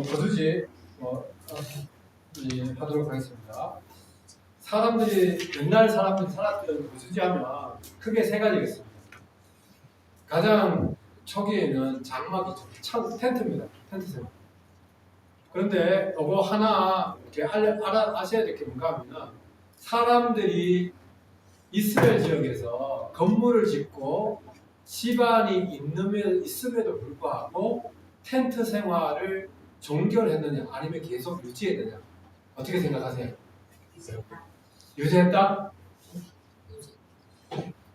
거두지 하도록 하겠습니다. 사람들이 옛날 사람들이 살았던 거두지하면 크게 세 가지겠습니다. 가장 초기에는 장막이죠. 텐트입니다. 텐트 생활. 그런데 이거 하나 이렇게 아셔야 될 게 뭔가 하면은 사람들이 이스라엘 지역에서 건물을 짓고 집안이 있음에도 불구하고 텐트 생활을 종결했느냐 아니면 계속 유지했느냐 어떻게 생각하세요? 유지했다?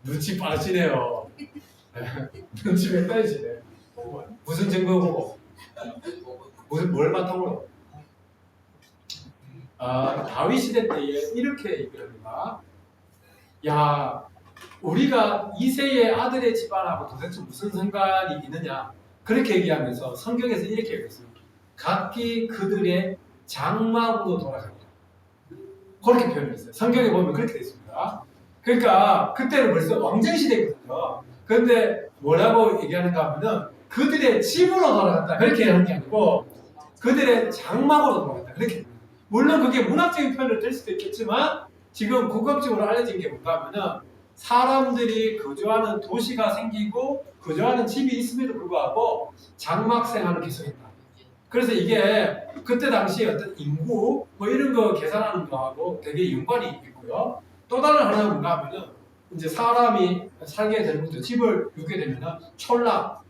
눈치 빠르시네요. 눈치 몇 빠르시네. 무슨 증거 보고? 뭘 바탕으로? 다윗 시대 때에 이렇게 얘기를 합니다. 야, 우리가 이새의 아들의 집안하고 도대체 무슨 상관이 있느냐? 그렇게 얘기하면서 성경에서 이렇게 얘기했습니다. 각기 그들의 장막으로 돌아갑니다. 그렇게 표현했어요. 성경에 보면 그렇게 되어 있습니다. 그러니까 그때는 벌써 왕정시대거든요. 그런데 뭐라고 얘기하는가 하면은 그들의 집으로 돌아간다. 그렇게 하는 게 아니고 그들의 장막으로 돌아간다. 그렇게. 물론 그게 문학적인 표현을 될 수도 있겠지만 지금 국악적으로 알려진 게 뭔가 하면은 사람들이 거주하는 도시가 생기고 거주하는 집이 있음에도 불구하고 장막 생활을 계속했다. 그래서 이게 그때 당시 어떤 인구 뭐 이런 거 계산하는 거하고 되게 연관이 있고요. 또 다른 하나는 뭔가 하면은 이제 사람이 살게 되는 것도 집을 유게 되면은 촌락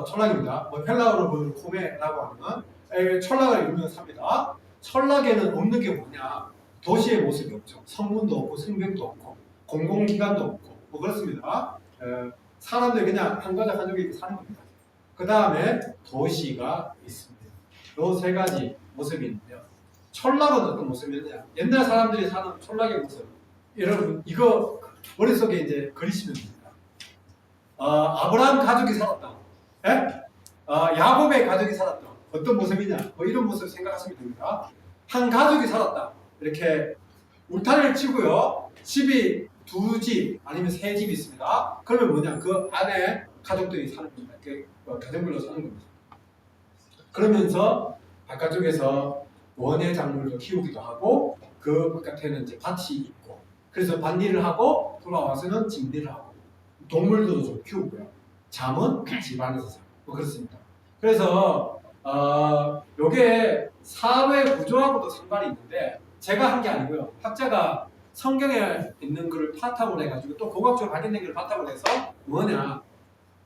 촌락입니다. 헬라어로 보면 코메라고 하는 촌락을 이루면서 삽니다. 촌락에는 없는 게 뭐냐? 도시의 모습이 없죠. 성문도 없고 성벽도 없고 공공기관도 없고 뭐 그렇습니다. 사람들이 그냥 한 가족 한 가족이 사는 겁니다. 그 다음에 도시가 있습니다. 이 세 가지 모습이 있는데요. 촌락은 어떤 모습이냐? 옛날 사람들이 사는 촌락의 모습. 여러분 이거 머릿속에 이제 그리시면 됩니다. 아브라함 가족이 살았다. 야곱의 가족이 살았다. 어떤 모습이냐? 뭐 이런 모습 생각하시면 됩니다. 한 가족이 살았다. 이렇게 울타리를 치고요. 집이 두 집 아니면 세 집이 있습니다. 그러면 뭐냐? 그 안에 가족들이 사는 겁니다. 가정별로 사는 겁니다. 그러면서 바깥쪽에서 원예 작물도 키우기도 하고 그 바깥에는 이제 밭이 있고 그래서 밭일을 하고 돌아와서는 짐일을 하고 동물도 좀 키우고요. 잠은 집 안에서 자고 뭐 그렇습니다. 그래서 요게 사회 구조하고도 상관이 있는데 제가 한 게 아니고요. 학자가 성경에 있는 글을 바탕으로 해가지고 또 고각적으로 발견된 글을 바탕으로 해서 뭐냐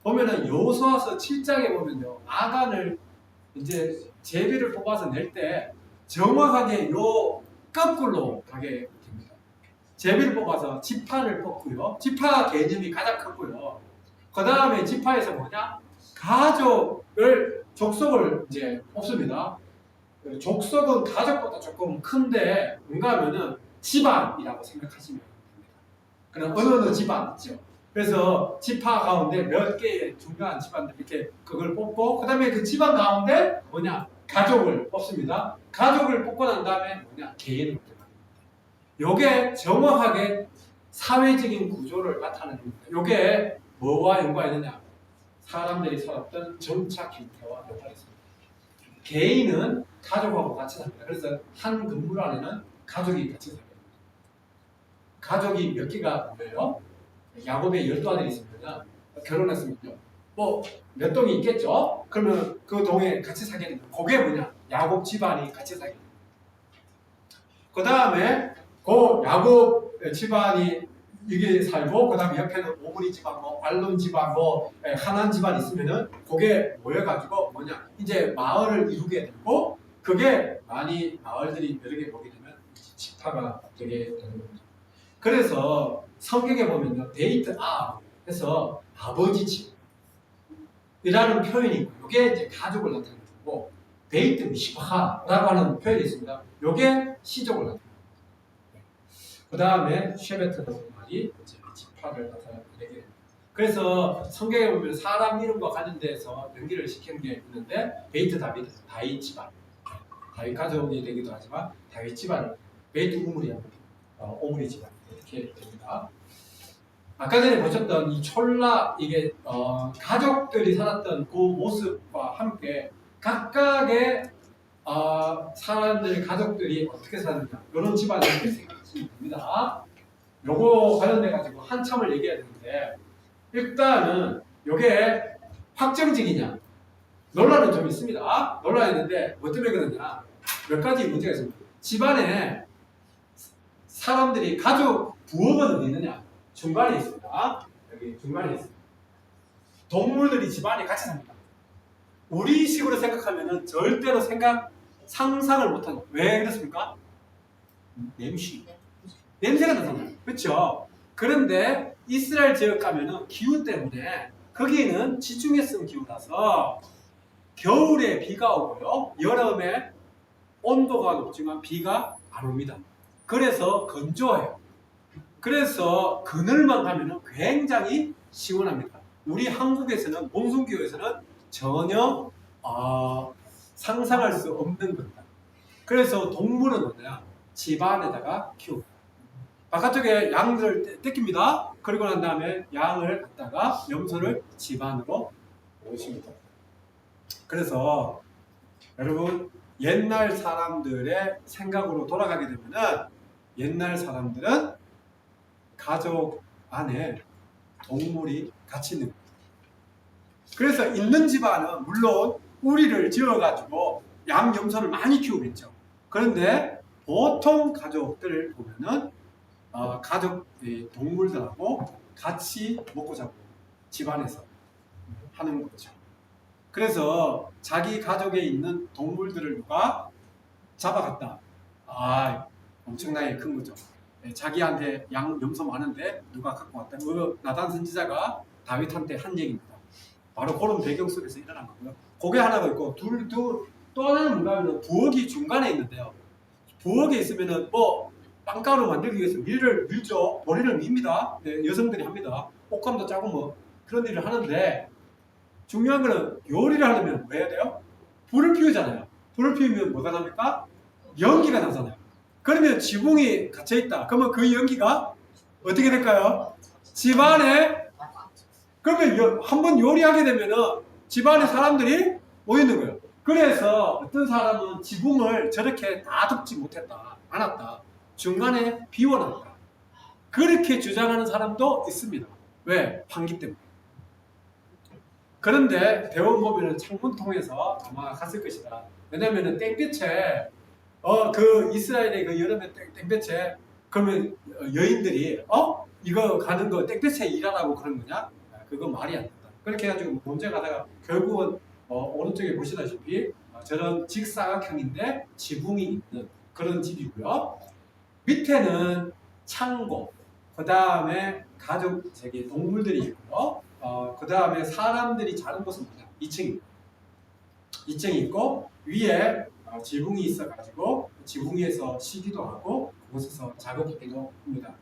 보면은 여호수아서 7장에 보면요 아간을 이제 제비를 뽑아서 낼 때 정확하게 요 거꾸로 가게 됩니다. 제비를 뽑아서 지파를 뽑고요. 지파 개념이 가장 크고요. 그 다음에 지파에서 뭐냐 족속을 이제 뽑습니다. 족속은 가족보다 조금 큰데 뭔가 하면은 집안이라고 생각하시면 됩니다. 그럼 어느 집안 있죠. 그래서 지파 가운데 몇 개의 중요한 집안들 이렇게 그걸 뽑고 그 다음에 그 집안 가운데 뭐냐 가족을 뽑습니다. 가족을 뽑고 난 다음에 뭐냐 개인을 뽑습니다. 요게 정확하게 사회적인 구조를 나타내는 겁니다. 요게 뭐와 연관이 있느냐 사람들이 살았던 정착 형태와 연관이 있습니다. 개인은 가족하고 같이 삽니다. 그래서 한 건물 안에는 가족이 같이 삽니다. 가족이 몇 개가 뭐예요? 야곱의 12아들이 있으면 결혼했으면요. 뭐 몇 동이 있겠죠? 그러면 그 동에 같이 살게 됩니다. 그게 뭐냐? 야곱 집안이 같이 살게 됩니다. 그 다음에 그 야곱 집안이 이게 살고 그 다음에 옆에는 오므리 집안, 알론 집안, 하난 집안 있으면은 그게 모여가지고 뭐냐 이제 마을을 이루게 되고 그게 많이 마을들이 여러 개 모게 되면 지파가 되게 되는 겁니다. 그래서 성경에 보면요 데이트 해서 아버지 집이라는 표현이 있고 이게 이제 가족을 나타내는 거고 데이트 미시파라고 하는 표현이 있습니다. 이게 시족을 나타내는 거예요. 그 다음에 쉐베트라는 말이 이제 지파를 나타내게 됩니다. 그래서 성경에 보면 사람 이름과 관련돼서 연기를 시키는 게 있는데 베이트 다윗 집안 다윗 가족이 되기도 하지만 다윗 집안 베이트 우므리 오므리 집안 이렇게 됩니다. 아까 전에 보셨던 이 촐라 이게 가족들이 살았던 그 모습과 함께 각각의 사람들 가족들이 어떻게 사는가 이런 집안을 이렇게 생각하시면 됩니다. 요거 관련돼 가지고 한참을 얘기해야 되는데 일단은 요게 확정적이냐 논란은 좀 있습니다. 논란이 있는데 뭐 때문에 그러냐 몇 가지 문제가 있습니다. 집안에 사람들이 가족 부업은 어디 있느냐 중간에 있습니다. 여기 중간에 있습니다. 동물들이 집안에 같이 삽니다. 우리 식으로 생각하면은 절대로 상상을 못하는. 왜 그렇습니까? 냄새가 나잖아요. 그렇죠? 그런데 이스라엘 지역 가면은 기후 때문에 거기는 지중해성 기후라서 겨울에 비가 오고요. 여름에 온도가 높지만 비가 안 옵니다. 그래서 건조해요. 그래서 그늘만 가면은 굉장히 시원합니다. 우리 한국에서는 몬순기후에서는 전혀 상상할 수 없는 겁니다. 그래서 동물은 뭐냐? 집안에다가 키웁니다. 바깥쪽에 양들을 떼깁니다. 그리고 난 다음에 양을 갖다가 염소를 집안으로 모십니다. 그래서 여러분 옛날 사람들의 생각으로 돌아가게 되면은 옛날 사람들은 가족 안에 동물이 같이 있는 거예요. 그래서 있는 집안은 물론 우리를 지어가지고 양, 염소를 많이 키우겠죠. 그런데 보통 가족들을 보면은 가족 동물들하고 같이 먹고 자고 집안에서 하는 거죠. 그래서 자기 가족에 있는 동물들을 누가 잡아갔다. 엄청나게 큰 거죠. 자기한테 양, 염소 많은데 누가 갖고 왔다. 나단 선지자가 다윗한테 한 얘기입니다. 바로 그런 배경 속에서 일어난 거고요. 그게 하나가 있고 또 하나는 뭔가 하면 부엌이 중간에 있는데요. 부엌에 있으면은 뭐 빵가루 만들기 위해서 밀죠. 머리를 밉니다. 네, 여성들이 합니다. 옷감도 짜고 뭐 그런 일을 하는데 중요한 거는 요리를 하려면 뭐 해야 돼요? 불을 피우잖아요. 불을 피우면 뭐가 납니까? 연기가 나잖아요. 그러면 지붕이 갇혀있다. 그러면 그 연기가 어떻게 될까요? 집안에 그러면 한번 요리하게 되면은 집안에 사람들이 모이는 거예요. 그래서 어떤 사람은 지붕을 저렇게 다 덮지 못했다. 않았다. 중간에 비워놨다. 그렇게 주장하는 사람도 있습니다. 왜? 환기 때문에. 그런데 대원 보면은 창문 통해서 아마 갔을 것이다. 왜냐면은 땡볕에 그 이스라엘의 그 여름에 땡볕에 그러면 여인들이 이거 가는 거 땡볕에 일하라고 그런 거냐? 그건 말이 안 된다. 그렇게 해가지고 문제가 가다가 결국은 오른쪽에 보시다시피 저런 직사각형인데 지붕이 있는 그런 집이고요. 밑에는 창고, 그 다음에 가족, 동물들이 있고요. 그 다음에 사람들이 자는 곳은 뭐냐? 2층입니다. 2층이 있고 위에 지붕이 있어가지고 지붕 위에서 쉬기도 하고 그곳에서 작업하기도 합니다.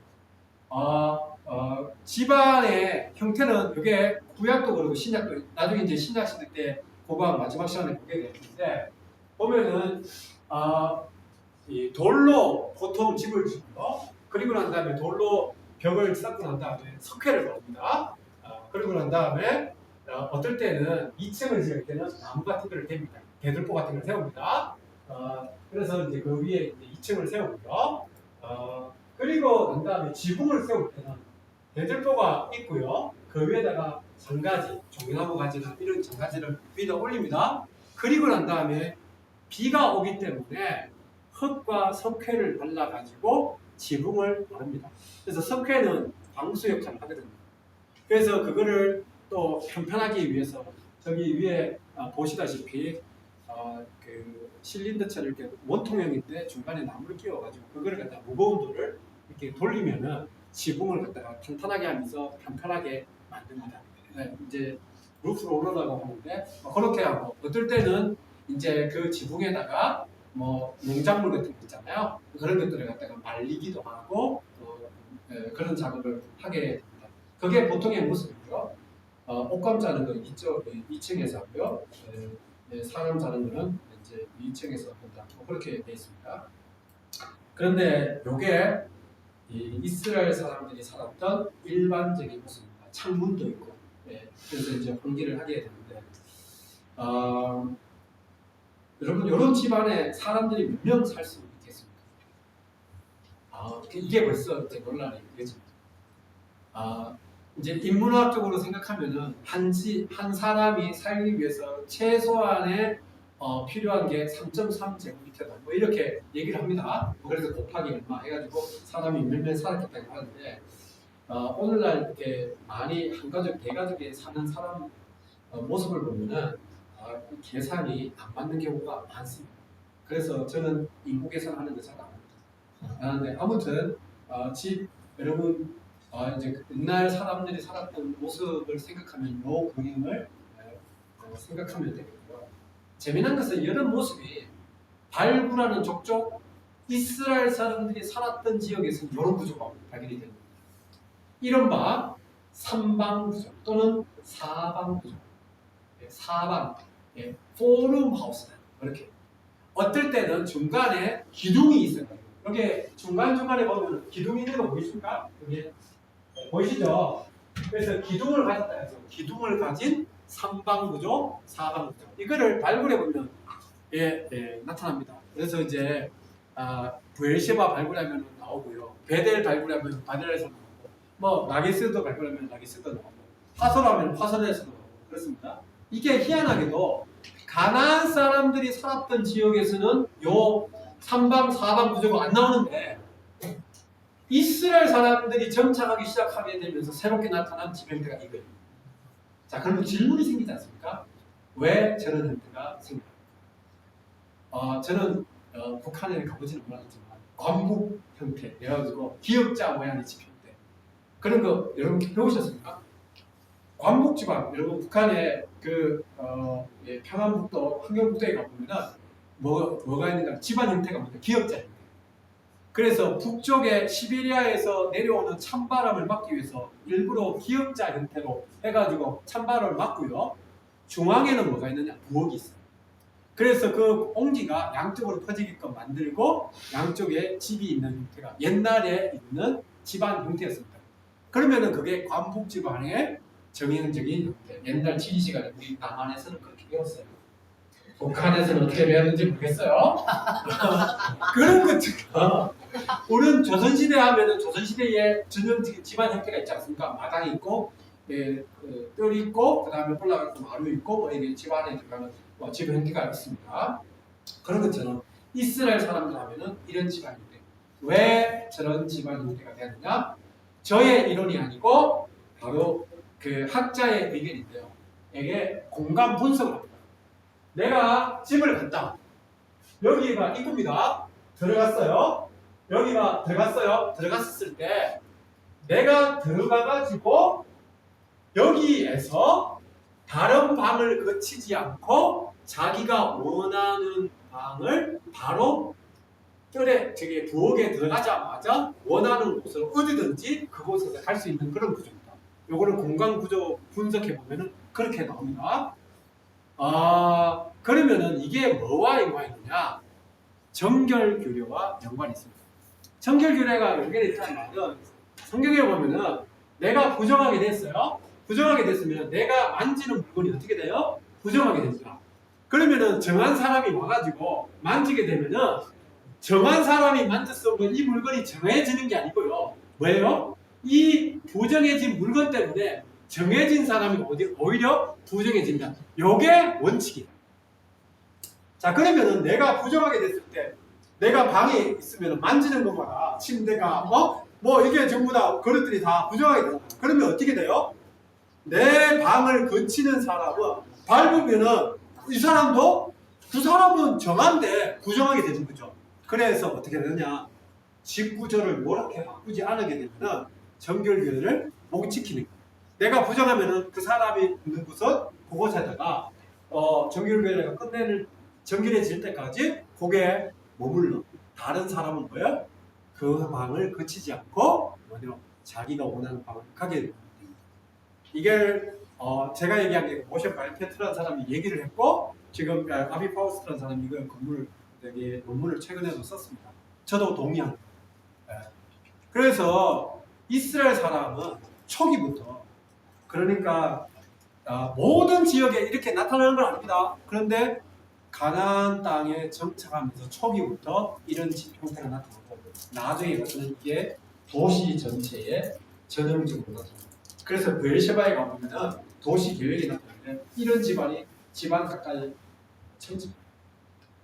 집안의 형태는 이게 구약도 그렇고 신약도 나중에 이제 신약 시대 때 고방 마지막 시간에 보게 되는데 보면은 이 돌로 보통 집을 짓고요. 그리고 난 다음에 돌로 벽을 쌓고 난 다음에 석회를 넣습니다. 그리고 난 다음에 어떨 때는 2층을 지을 때는 나무 같은 걸 댑니다. 대들보 같은 걸 세웁니다. 그래서 이제 그 위에 이제 2층을 세우고요. 그리고 난 다음에 지붕을 세울 때는 대들보가 있고요. 그 위에다가 장가지, 종이나무 가지나 이런 장가지를 위에다 올립니다. 그리고 난 다음에 비가 오기 때문에 흙과 석회를 발라가지고 지붕을 바릅니다. 그래서 석회는 방수 역할을 하거든요. 그래서 그거를 또 편편하기 위해서 저기 위에 보시다시피 그 실린더처럼 이렇게 원통형인데 중간에 나무를 끼워가지고 그거를 갖다 무거운 돌을 이렇게 돌리면은 지붕을 갖다가 탄탄하게 하면서 편편하게 만듭니다. 네, 이제 루프로 올라가고 하는데 그렇게 하고 어떨 때는 이제 그 지붕에다가 뭐 농작물 같은 거 있잖아요. 그런 것들을 갖다가 말리기도 하고 그런 작업을 하게 됩니다. 그게 보통의 모습이고요. 옷감 자는 건 이쪽 2층에서 하고요. 사람 자는 거는 이제 2층에서 한다. 그렇게 되어 있습니다. 그런데 요게 이 이스라엘 사람들이 살았던 일반적인 모습입니다. 창문도 있고, 예, 그래서 이제 환기를 하게 되는데, 여러분 이런 집안에 사람들이 몇 명 살 수 있겠습니까? 이게 벌써 이제 논란이 되겠죠. 이제 인문학적으로 생각하면은 한 사람이 살기 위해서 최소한의 필요한 게 3.3제곱미터다. 뭐 이렇게 얘기를 합니다. 그래서 곱하기 얼마 해가지고 사람이 몇 명 살았겠다고 하는데 오늘날 이렇게 많이 한 가족, 대가족에 사는 사람 모습을 보면은 계산이 안 맞는 경우가 많습니다. 그래서 저는 인구 계산하는 거 잘 안 합니다. 하는데 아무튼 여러분 이제 옛날 사람들이 살았던 모습을 생각하면 요 그림을 생각하면 되겠고요. 재미난 것은 이런 모습이 발굴하는 족족 이스라엘 사람들이 살았던 지역에서는 이런 구조가 발견이 됩니다. 이른바 삼방 구조 또는 사방 구조, 사방, 포럼 하우스다. 이렇게 어떨 때는 중간에 기둥이 있어요. 여기 중간중간에 보면 기둥이 있는 거 보이십니까? 여기 보이시죠? 그래서 기둥을 가졌다 해서 기둥을 가진 삼방구조, 사방구조 이거를 발굴해 보면 나타납니다. 그래서 이제 부엘셰바 발굴하면 나오고요, 베델 발굴하면 바델에서 나오고, 뭐 라기스도 발굴하면 라기스도 나오고, 파솔하면 파솔에서 나오고 그렇습니다. 이게 희한하게도 가나안 사람들이 살았던 지역에서는 요 삼방, 사방 구조가 안 나오는데 이스라엘 사람들이 정착하기 시작하게 되면서 새롭게 나타난 지명대가 이거예요. 자, 그러면 질문이 생기지 않습니까? 왜 저런 형태가 생깁니까? 저는 북한에 가보지는 못하지만 관북 형태, 그래가지고 기역자 모양의 집 형태, 그런 거 여러분 배우셨습니까? 관북 지방, 여러분 북한의 평안북도, 환경북도에 가보면은 뭐가 있는가? 집안 형태가 뭐냐? 기역자 형태. 그래서 북쪽에 시베리아에서 내려오는 찬바람을 막기 위해서 일부러 기역자 형태로 해가지고 찬바람을 막고요. 중앙에는 뭐가 있느냐? 부엌이 있어요. 그래서 그 온기가 양쪽으로 퍼지게끔 만들고 양쪽에 집이 있는 형태가 옛날에 있는 집안 형태였습니다. 그러면은 그게 관북 집안의 정형적인 형태. 옛날 지리 시간에 우리 남한에서는 그렇게 배웠어요. 북한에서는 어떻게 배웠는지 모르겠어요. 그런 것처럼 우리는 조선시대 하면은 조선시대에 전형적인 집안 형태가 있지 않습니까? 마당이 있고, 뜰이 있고, 그 다음에 올라가서 마루 있고, 뭐 이게 집 안에 들어가는 집 형태가 있습니다. 그런 것처럼 이스라엘 사람들 하면은 이런 집안 형태. 왜 저런 집안 형태가 되느냐? 저의 이론이 아니고 바로 그 학자의 의견인데요. 이게 공간 분석을 합니다. 내가 집을 갔다. 여기가 입구입니다. 들어갔어요. 여기가 들어갔어요. 들어갔을 때 내가 들어가가지고 여기에서 다른 방을 거치지 않고 자기가 원하는 방을 바로 부엌에 들어가자마자 원하는 곳으로 어디든지 그곳에서 갈 수 있는 그런 구조입니다. 요거를 공간 구조 분석해 보면은 그렇게 나옵니다. 그러면은 이게 뭐와 연관이 있느냐? 정결교례와 연관이 있습니다. 정결교례가 연결이 있다는 말은 성경에 보면은 내가 부정하게 됐어요. 부정하게 됐으면 내가 만지는 물건이 어떻게 돼요? 부정하게 됩니다. 그러면은 정한 사람이 와가지고 만지게 되면은 정한 사람이 만졌으면 이 물건이 정해지는 게 아니고요. 왜요? 이 부정해진 물건 때문에 정해진 사람이 오히려 부정해진다. 요게 원칙이에요. 자, 그러면은 내가 부정하게 됐을 때 내가 방에 있으면 만지는 것마다 침대가 뭐 이게 전부 다 그릇들이 다 부정하게 되잖아요. 그러면 어떻게 돼요? 내 방을 거치는 사람은 밟으면은 이 사람도 그 사람은 정한데 부정하게 되는 거죠. 그래서 어떻게 되느냐? 집 구조를 뭐렇게 바꾸지 않게 되면은 정결교례를 못 지키는 거예요. 내가 부정하면은 그 사람이 있는 곳은 그곳에다가 정결교례가 정결해질 때까지 거기에 머물러. 다른 사람은 뭐예요? 그 방을 거치지 않고 자기가 원하는 방을 가게 됩니다. 이게 제가 얘기한 게 모셔 발페트라는 사람이 얘기를 했고, 지금 아비 파우스트라는 사람이 이거 논문을 최근에도 썼습니다. 저도 동의합니다. 그래서 이스라엘 사람은 초기부터 그러니까 모든 지역에 이렇게 나타나는 건 아닙니다. 그런데 가나안 땅에 정착하면서 초기부터 이런 형태가 나타나고 나중에 가서는 이게 도시 전체에 전형적으로 나타납니다. 그래서 베르셰바에 가보면은 도시 계획이 나타나는데 이런 집안 가까이 천지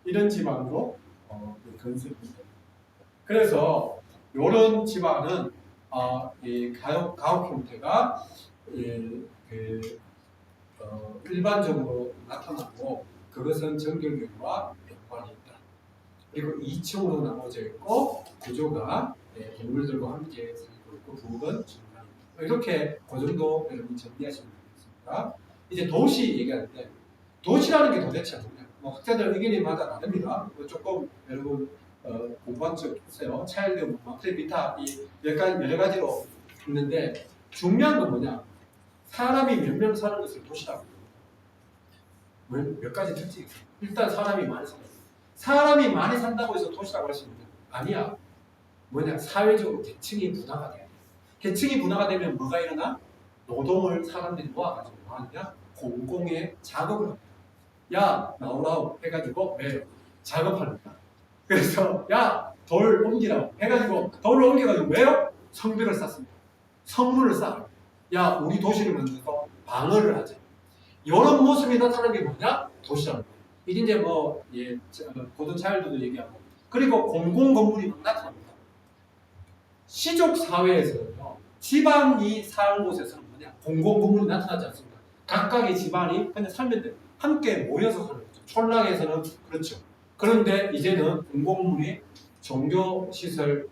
이런 집안으로 건설합니다. 그래서 이런 집안은 이 가옥 형태가 일반적으로 나타나고 그것은 정결교와 연관이 있다. 그리고 2층으로 나눠져 있고 구조가 동물들과 함께 살고 있고 부엌은 중간에 있다. 이렇게 그 정도 여러분 정리하시면 되겠습니다. 이제 도시 얘기하는데 도시라는 게 도대체 뭐냐? 학자들 의견이마다 다릅니다. 조금 여러분 공부한 적 있어요. 차일드 마크레비타 이 여러 가지로 있는데 중요한 건 뭐냐? 사람이 몇 명 사는 것을 도시라고 몇 가지 특징이 있어요. 일단 사람이 많이 산다. 사람이 많이 산다고 해서 도시라고 할 수 있는 아니야. 뭐냐? 사회적으로 계층이 분화가 돼야 돼. 계층이 분화가 되면 뭐가 일어나? 노동을 사람들이 모아가지고 뭐 하느냐? 공공의 작업을 합니다. 야 나오라고 해가지고 왜 작업합니다. 그래서 야 돌 옮기라고 해가지고 돌을 옮겨가지고 왜요? 성벽을 쌓습니다. 성문을 쌓아. 야 우리 도시를 만들어서 방어를 하자. 이런 모습이 나타나는 게 뭐냐? 도시라는 거예요. 이게 이제 고든 차일드도 얘기하고 그리고 공공 건물이 막 나타납니다. 시족 사회에서는요 지방이 사는 곳에서는 뭐냐? 공공 건물이 나타나지 않습니다. 각각의 집안이 그냥 살면 돼요. 함께 모여서 사는 거죠. 촌락에서는 그렇죠. 그런데 이제는 공공물이 종교시설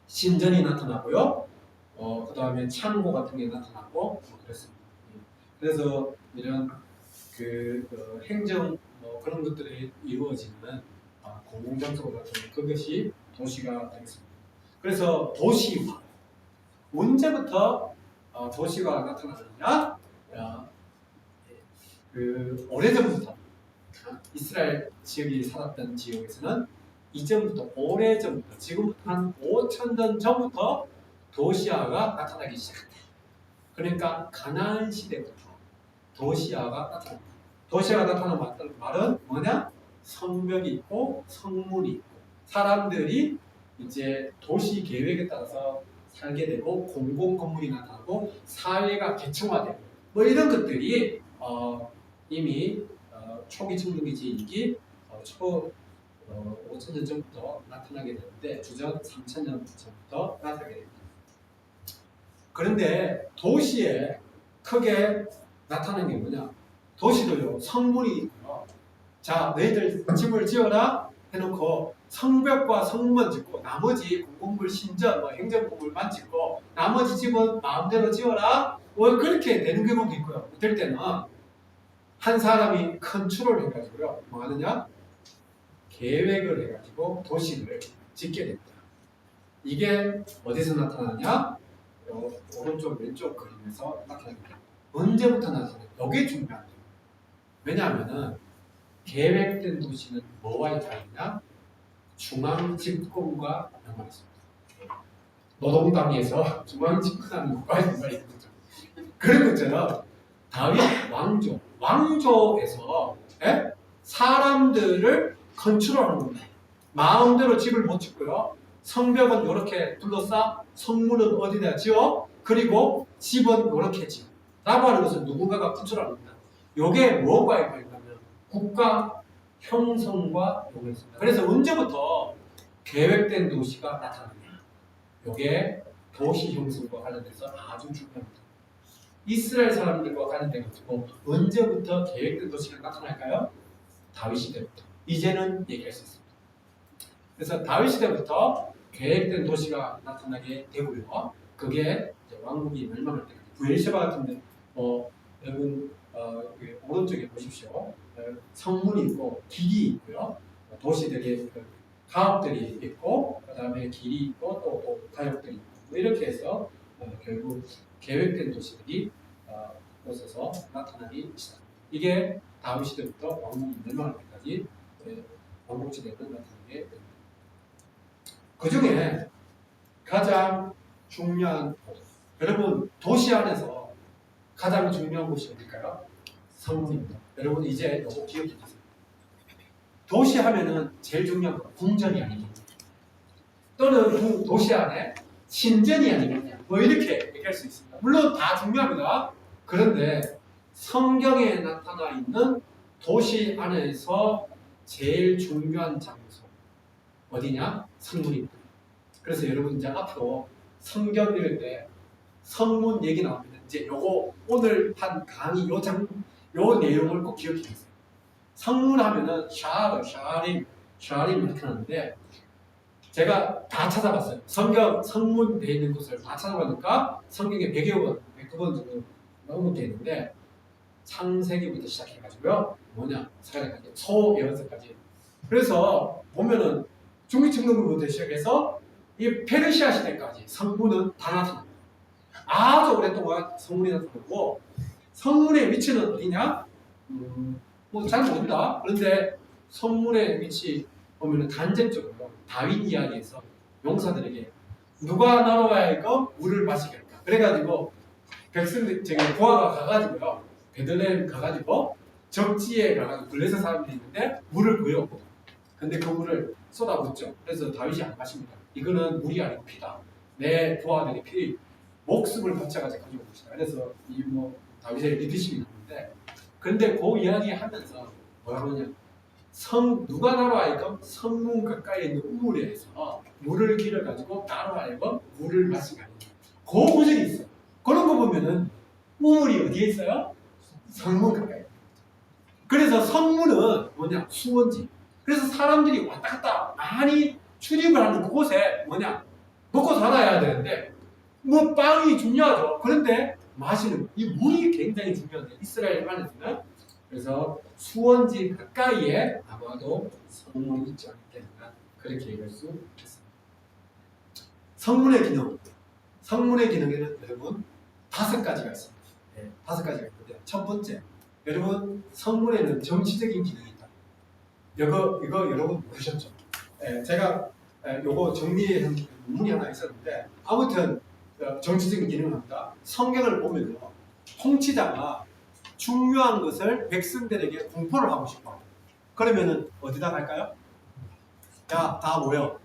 신전이 나타나고요. 그 다음에 창고 같은 게 나타나고 그랬습니다. 그래서 이런 행정 그런 것들이 이루어지는 공공장소 같은 그것이 도시가 되겠습니다. 그래서 도시화 언제부터 도시가 나타나느냐? 오래전부터 이스라엘 지역이 살았던 지역에서는 이전부터 오래전부터 지금부터 한 5,000년 전부터 도시화가 나타나기 시작했다. 그러니까 가나안 시대부터 도시화가 나타납니다. 도시화가 나타나는 말은 뭐냐? 성벽이 있고 성문이 있고 사람들이 이제 도시 계획에 따라서 살게 되고 공공 건물이 나타나고 사회가 계층화되고 뭐 이런 것들이 이미 초기 청동기지이기 5,000년 전부터 나타나게 되는데 주전 3,000년 전부터 나타나게 됩니다. 그런데 도시에 크게 나타나는 게 뭐냐? 도시도요 성문이 있고요. 자 너희들 집을 지어라 해놓고 성벽과 성문만 짓고 나머지 공공물 신전 행정건물만 짓고 나머지 집은 마음대로 지어라 그렇게 되는 경우도 있고요. 어떨 때는 한 사람이 컨트롤 해가지고요 뭐 하느냐? 계획을 해가지고 도시를 짓게 됩니다. 이게 어디서 나타나냐? 오른쪽 왼쪽 그림에서 나타납니다. 언제부터 나타나냐? 이게 중요합니다. 왜냐하면은 계획된 도시는 뭐와의 관계냐? 중앙 집권과 연관이 있습니다. 노동당에서 중앙 집권하는 것과의 연관이 있는 거죠. 그런 것처럼 다윗 왕조에서 사람들을 컨트롤하는 겁니다. 마음대로 집을 못 짓고요. 성벽은 이렇게 둘러싸, 성문은 어디다 지어, 그리고 집은 이렇게 지어. 라고 하는 것은 누군가가 컨트롤하는 겁니다. 이게 무엇과의 관계냐면 국가 형성과 연관이 있습니다. 그래서 언제부터 계획된 도시가 나타나냐? 이게 도시 형성과 관련돼서 아주 중요합니다. 이스라엘 사람들과 관련돼가지고 언제부터 계획된 도시가 나타날까요? 다윗 시대부터. 이제는 얘기할 수 있습니다. 그래서 다윗 시대부터 계획된 도시가 나타나게 되고요. 그게 이제 왕국이 멸망할 때까지 부엘셰바 같은데 여러분 오른쪽에 보십시오. 성문이 있고 길이 있고요. 도시들이 가옥들이 있고 그다음에 길이 있고 또 가옥들이 있고 뭐 이렇게 해서 결국 계획된 도시들이 곳에서 나타나기 시작합니다. 이게 다윗 시대부터 왕국이 멸망할 때까지 왕국 시대는 나타나게 됩니다. 그 중에 가장 중요한 곳. 여러분 도시 안에서 가장 중요한 곳이 어딜까요? 성문입니다. 여러분 이제 이거 기억해 주세요. 도시 하면은 제일 중요한 건 궁전이 아니겠냐, 또는 도시 안에 신전이 아니겠냐, 뭐 이렇게 얘기할 수 있습니다. 물론 다 중요합니다. 그런데 성경에 나타나 있는 도시 안에서 제일 중요한 장소 어디냐? 성문입니다. 그래서 여러분 이제 앞으로 성경 읽을 때 성문 얘기 나오면 이제 요거 오늘 한 강의 요 내용을 꼭 기억해 주세요. 성문 하면은 샤림 이렇게 하는데 제가 다 찾아봤어요. 성문 돼 있는 곳을 다 찾아보니까 성경에 100여 번 정도 넘게 있는데 창세기부터 시작해가지고요. 사회까지 소예언서까지. 그래서 보면은 중기청동부부터 시작해서 이 페르시아 시대까지 성문은 다 나타납니다. 아주 오랫동안 성문이 나타나고 성문의 위치는 어디냐? 뭐 잘 모릅니다. 그런데 성문의 위치 보면은 간접적으로 다윗 이야기에서 용사들에게 누가 나와야 할까 물을 마시게 할까. 그래가지고 백성들 고아가 가가지고요. 베들레헴 가가지고 적지에 가가지고 블레셋 사람들이 있는데 물을 구해오고, 근데 그 물을 쏟아붓죠. 그래서 다윗이 안 마십니다. 이거는 물이 아니고 피다. 내 부하들의 피 목숨을 바쳐가지고 가지고 옵시다. 그래서 이 다윗의 리더십이 나오는데, 근데 그 이야기 하면서 뭐라고 하냐? 누가 나로 하여금 성문 가까이에 있는 우물에서 물을 길어가지고 나로 하여금 물을 마시게 하는 그 구절이 있어요. 그런 거 보면은 우물이 어디에 있어요? 성문 가까이. 그래서 성문은 수원지. 그래서 사람들이 왔다 갔다 많이 출입을 하는 그곳에 먹고 살아야 되는데 빵이 중요하죠. 그런데 마시는 이 물이 굉장히 중요한데 이스라엘 안에서는, 그래서 수원지 가까이에 아마도 성문이 있지 않겠나 그렇게 얘기할 수 있습니다. 성문의 기능에는 여러분 5가지가 있습니다. 5가지가 있는데, 첫 번째, 여러분 성문에는 정치적인 기능이 있다. 이거 여러분 모르셨죠? 제가 요거 정리한 문이 하나 있었는데, 아무튼 정치적인 기능을 합니다. 성경을 보면요, 통치자가 중요한 것을 백성들에게 공포를 하고 싶어. 그러면은 어디다 갈까요? 자, 다 모여.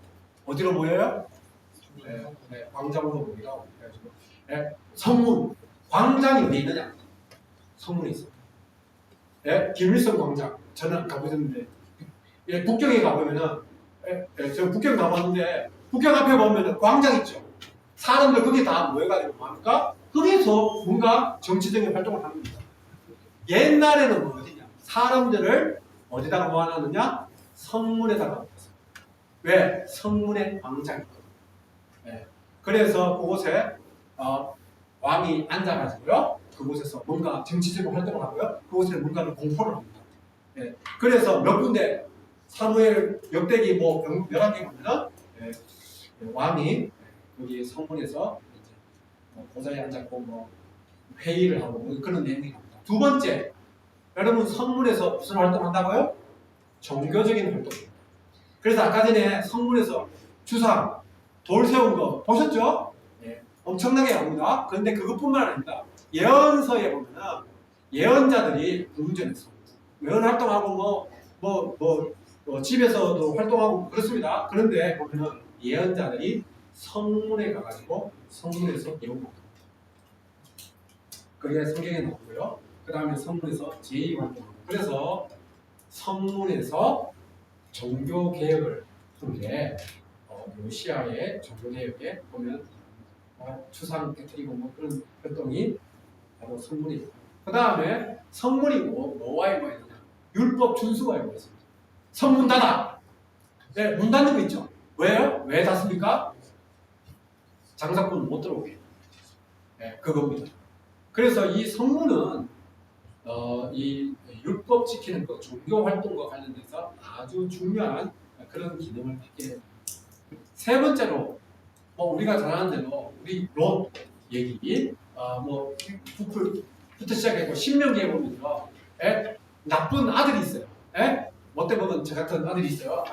어디로 모여요? 광장으로 모이라고 해가지고. 성문. 광장이 어디 있느냐? 성문이 있어요. 김일성 광장. 저는 가보셨는데, 북경에 가보면은, 저 북경 가봤는데, 북경 앞에 보면은 광장 있죠? 사람들 거기 다 모여가지고 뭐합니까? 거기서 뭔가 정치적인 활동을 하는 겁니다. 옛날에는 어디냐? 사람들을 어디다가 모아놨느냐? 성문에다가 모았어요. 왜? 성문에 광장이 있거든요. 그래서 그곳에 왕이 앉아가지고요, 그곳에서 뭔가 정치적인 활동을 하고요, 그곳에 뭔가를 공포를 합니다. 그래서 몇 군데 사무엘 역대기 11개 보면은 왕이 여기 성문에서 보좌에 앉았고 회의를 하고 그런 내용이 나옵니다. 두 번째, 여러분 성문에서 무슨 활동을 한다고요? 종교적인 활동입니다. 그래서 아까 전에 성문에서 주상, 돌 세운 거 보셨죠? 엄청나게 나옵니다. 그런데 그것뿐만 아닙니다. 예언서에 보면은 예언자들이 궁전에서 예언 활동하고 집에서도 활동하고 그렇습니다. 그런데 보면은 예언자들이 성문에 가가지고 성문에서 예언합니다. 그게 성경에 나오고요. 그 다음에 성문에서 제의 활동합니다. 그래서 성문에서 종교 개혁을 한 게 요시아의 종교 개혁에 보면 추상 깨뜨리고 그런 활동이 바로 성문이고, 그 다음에 성문이 뭐와 이거냐? 율법 준수와 이거 있습니다. 성문 닫아. 문 닫는 거 있죠? 왜요? 왜 닫습니까? 장사꾼 못 들어오게. 그겁니다. 그래서 이 성문은 이 율법 지키는 것, 종교 활동과 관련돼서 아주 중요한 그런 기능을 하게 됩니다. 세 번째로 우리가 잘 아는 대로 우리 롯 얘기, 부터 시작했고 신명기에 보면요, 나쁜 아들이 있어요. 못돼 보면 저 같은 아들이 있어요.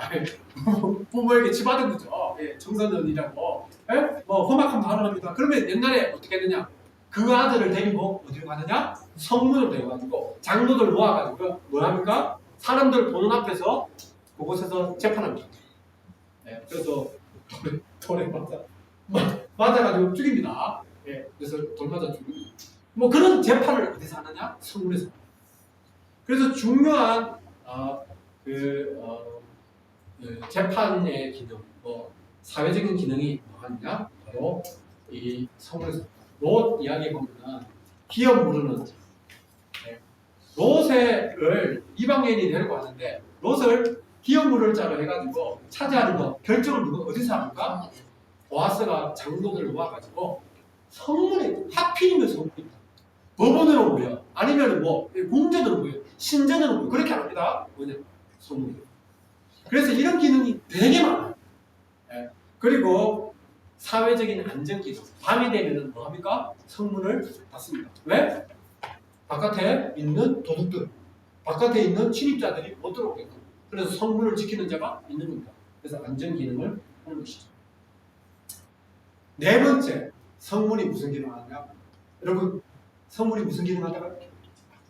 부모에게 치받은 거죠. 청소년이라고. 예? 뭐 험악한 발언을 합니다. 그러면 옛날에 어떻게 했느냐? 그 아들을 데리고 어디로 가느냐? 성문으로 데려가지고 장로들 모아가지고 뭐 합니까? 사람들 보는 앞에서 그곳에서 재판합니다. 예, 그래서 돌에 맞아가지고 죽입니다. 예, 그래서 돌 맞아 죽입니다. 뭐 그런 재판을 어디서 하느냐? 성문에서. 그래서 중요한 재판의 기능, 뭐 사회적인 기능이 뭐하느냐? 바로 이 성문에서. 롯 이야기에 보면은 기업 모르는 자. 네. 롯을 이방인이 데리고 왔는데 롯을 기업 물을 자로 해가지고 차지하는 거 결정을 누가 어디서 합니까? 보아스가 장로들을 모아가지고 성문에 하필이면 성문입니다. 법원으로 모여 아니면 뭐 공전으로 모여 신전으로 모여 그렇게 안 합니다. 뭐냐 성문. 그래서 이런 기능이 되게 많아요. 네. 그리고 사회적인 안전 기능. 밤이 되면은 뭐 합니까? 성문을 닫습니다. 왜? 바깥에 있는 도둑들, 바깥에 있는 침입자들이 못 들어오게끔. 그래서 성문을 지키는 자가 있는 겁니다. 그래서 안전 기능을 하는 것이죠. 네 번째, 성문이 무슨 기능을 하냐? 여러분, 성문이 무슨 기능을 하다가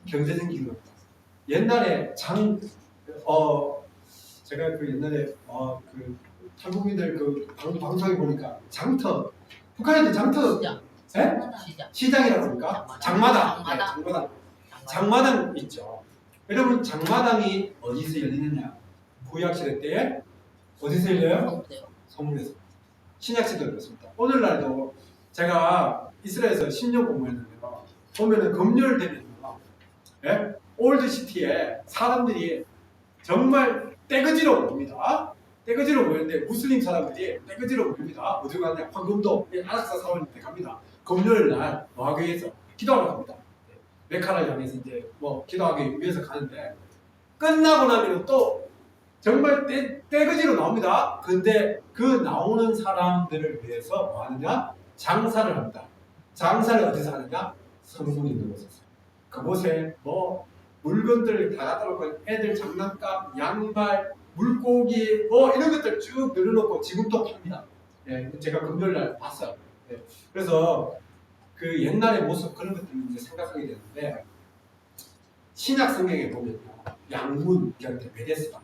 경제적인 기능을 합니다. 옛날에 제가 그 옛날에 한국인들 그 방송에 보니까 장터, 북한에도 장터, 시장이라고 합니까? 장마당. 네, 장마당. 장마당 있죠. 여러분, 장마당이 어디서 열리느냐? 구약시대 때에 어디서 열려요? 성문에서. 신약시대도 그렇습니다. 오늘날도 제가 이스라엘에서 10년 공부했는데요. 보면은 금요일 되면요. 예? 올드시티에 사람들이 정말 떼거지로 모입니다. 떼거지로 모이는데 무슬림 사람들이 떼거지로 모입니다. 어디로 가냐? 황금도 아락사 사원한테 갑니다. 금요일 날 노하기 위해서 기도하러 갑니다. 메카를 향해서 이제 뭐 기도하기 위해서 가는데 끝나고 나면 또 정말 떼거지로 나옵니다. 근데 그 나오는 사람들을 위해서 뭐 하느냐? 장사를 합니다. 장사를 어디서 하느냐? 성문이 있는 곳에서. 그곳에 뭐 물건들 다 갖다 놓고 애들 장난감, 양말, 물고기 뭐 이런 것들 쭉 늘어놓고 지금도 팝니다. 예, 제가 금요일날 봤어요. 예, 그래서 그 옛날의 모습 그런 것들을 이제 생각하게 되는데 신약 성경에 보면요 양문 곁에 베데스다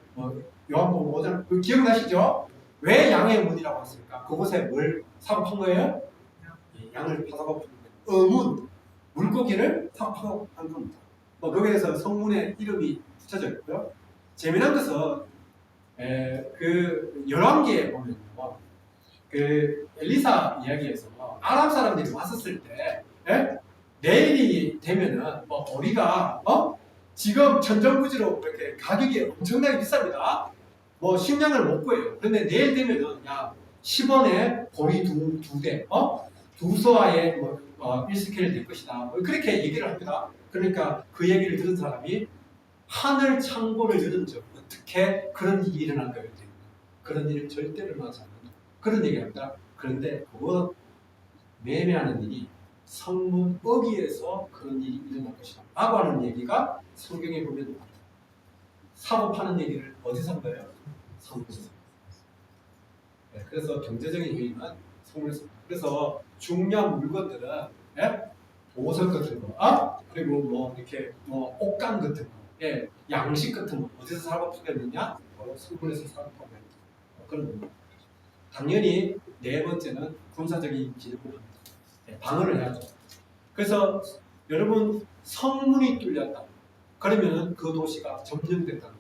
요한복음 5장 그 기억나시죠? 왜 양의 문이라고 했습니까? 그곳에 뭘 사고 판 거예요? 양을 파사고 판 거예요. 어문 물고기를 사고 파고 한 겁니다. 뭐 거기에서 성문의 이름이 붙여져 있고요. 재미난 것은 그 열왕기에 보면요 그 엘리사 이야기에서 아람 사람들이 왔었을 때 내일이 되면은 뭐 보리가 지금 천정부지로 이렇게 가격이 엄청나게 비쌉니다. 뭐 식량을 못 구해요. 그런데 내일 되면은 야 10원에 보리 두 대, 두 서아에 뭐 1스케일 될 것이다. 뭐 그렇게 얘기를 합니다. 그러니까 그 얘기를 들은 사람이 하늘 창고를 열은 적 어떻게 그런 일이 일어난 거예요? 그런 일이 절대로 일어나지 않는다. 그런 얘기합니다. 그런데 그거 매매하는 일이 성문 어귀에서 그런 일이 일어날 것이다. 라고 하는 얘기가 성경에 보면 나옵니다. 사고 파는 얘기를 어디서 한 거예요? 성문에서. 네, 그래서 경제적인 효익은 성문에서. 그래서 중요한 물건들은 보석 같은 거, 그리고 뭐 이렇게 뭐 옷감 같은 거, 양식 같은 거 어디서 사고 파겠느냐? 바로 성문에서 사고 파게 됩니다. 그런 겁니다. 당연히 네 번째는 군사적인 기능을 합니다. 방어를 해야죠. 그래서 여러분 성문이 뚫렸다. 그러면은 그 도시가 점령됐다는 거예요.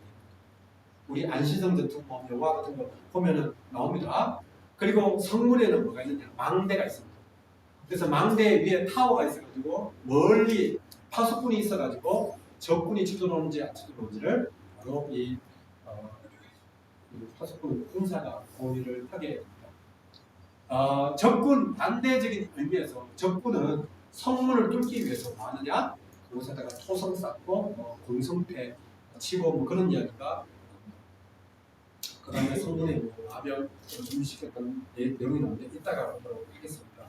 우리 안시성 전투 영화 같은 거 보면은 나옵니다. 그리고 성문에는 뭐가 있느냐? 망대가 있습니다. 그래서 망대 위에 타워가 있어가지고 멀리 파수꾼이 있어가지고 적군이 쳐들어오는지 안 쳐들어오는지를 바로 이 파수꾼 군사가 공유를 하게 됩니다. 적군 반대적인 의미에서 적군은 성문을 뚫기 위해서 뭐 하느냐? 그곳에다가 토성 쌓고 공성패 치고 뭐 그런 이야기가 그 다음에 성문에 뭐 아병 준비시켰던 내용이 나오는데 이따가 보도록 하겠습니다.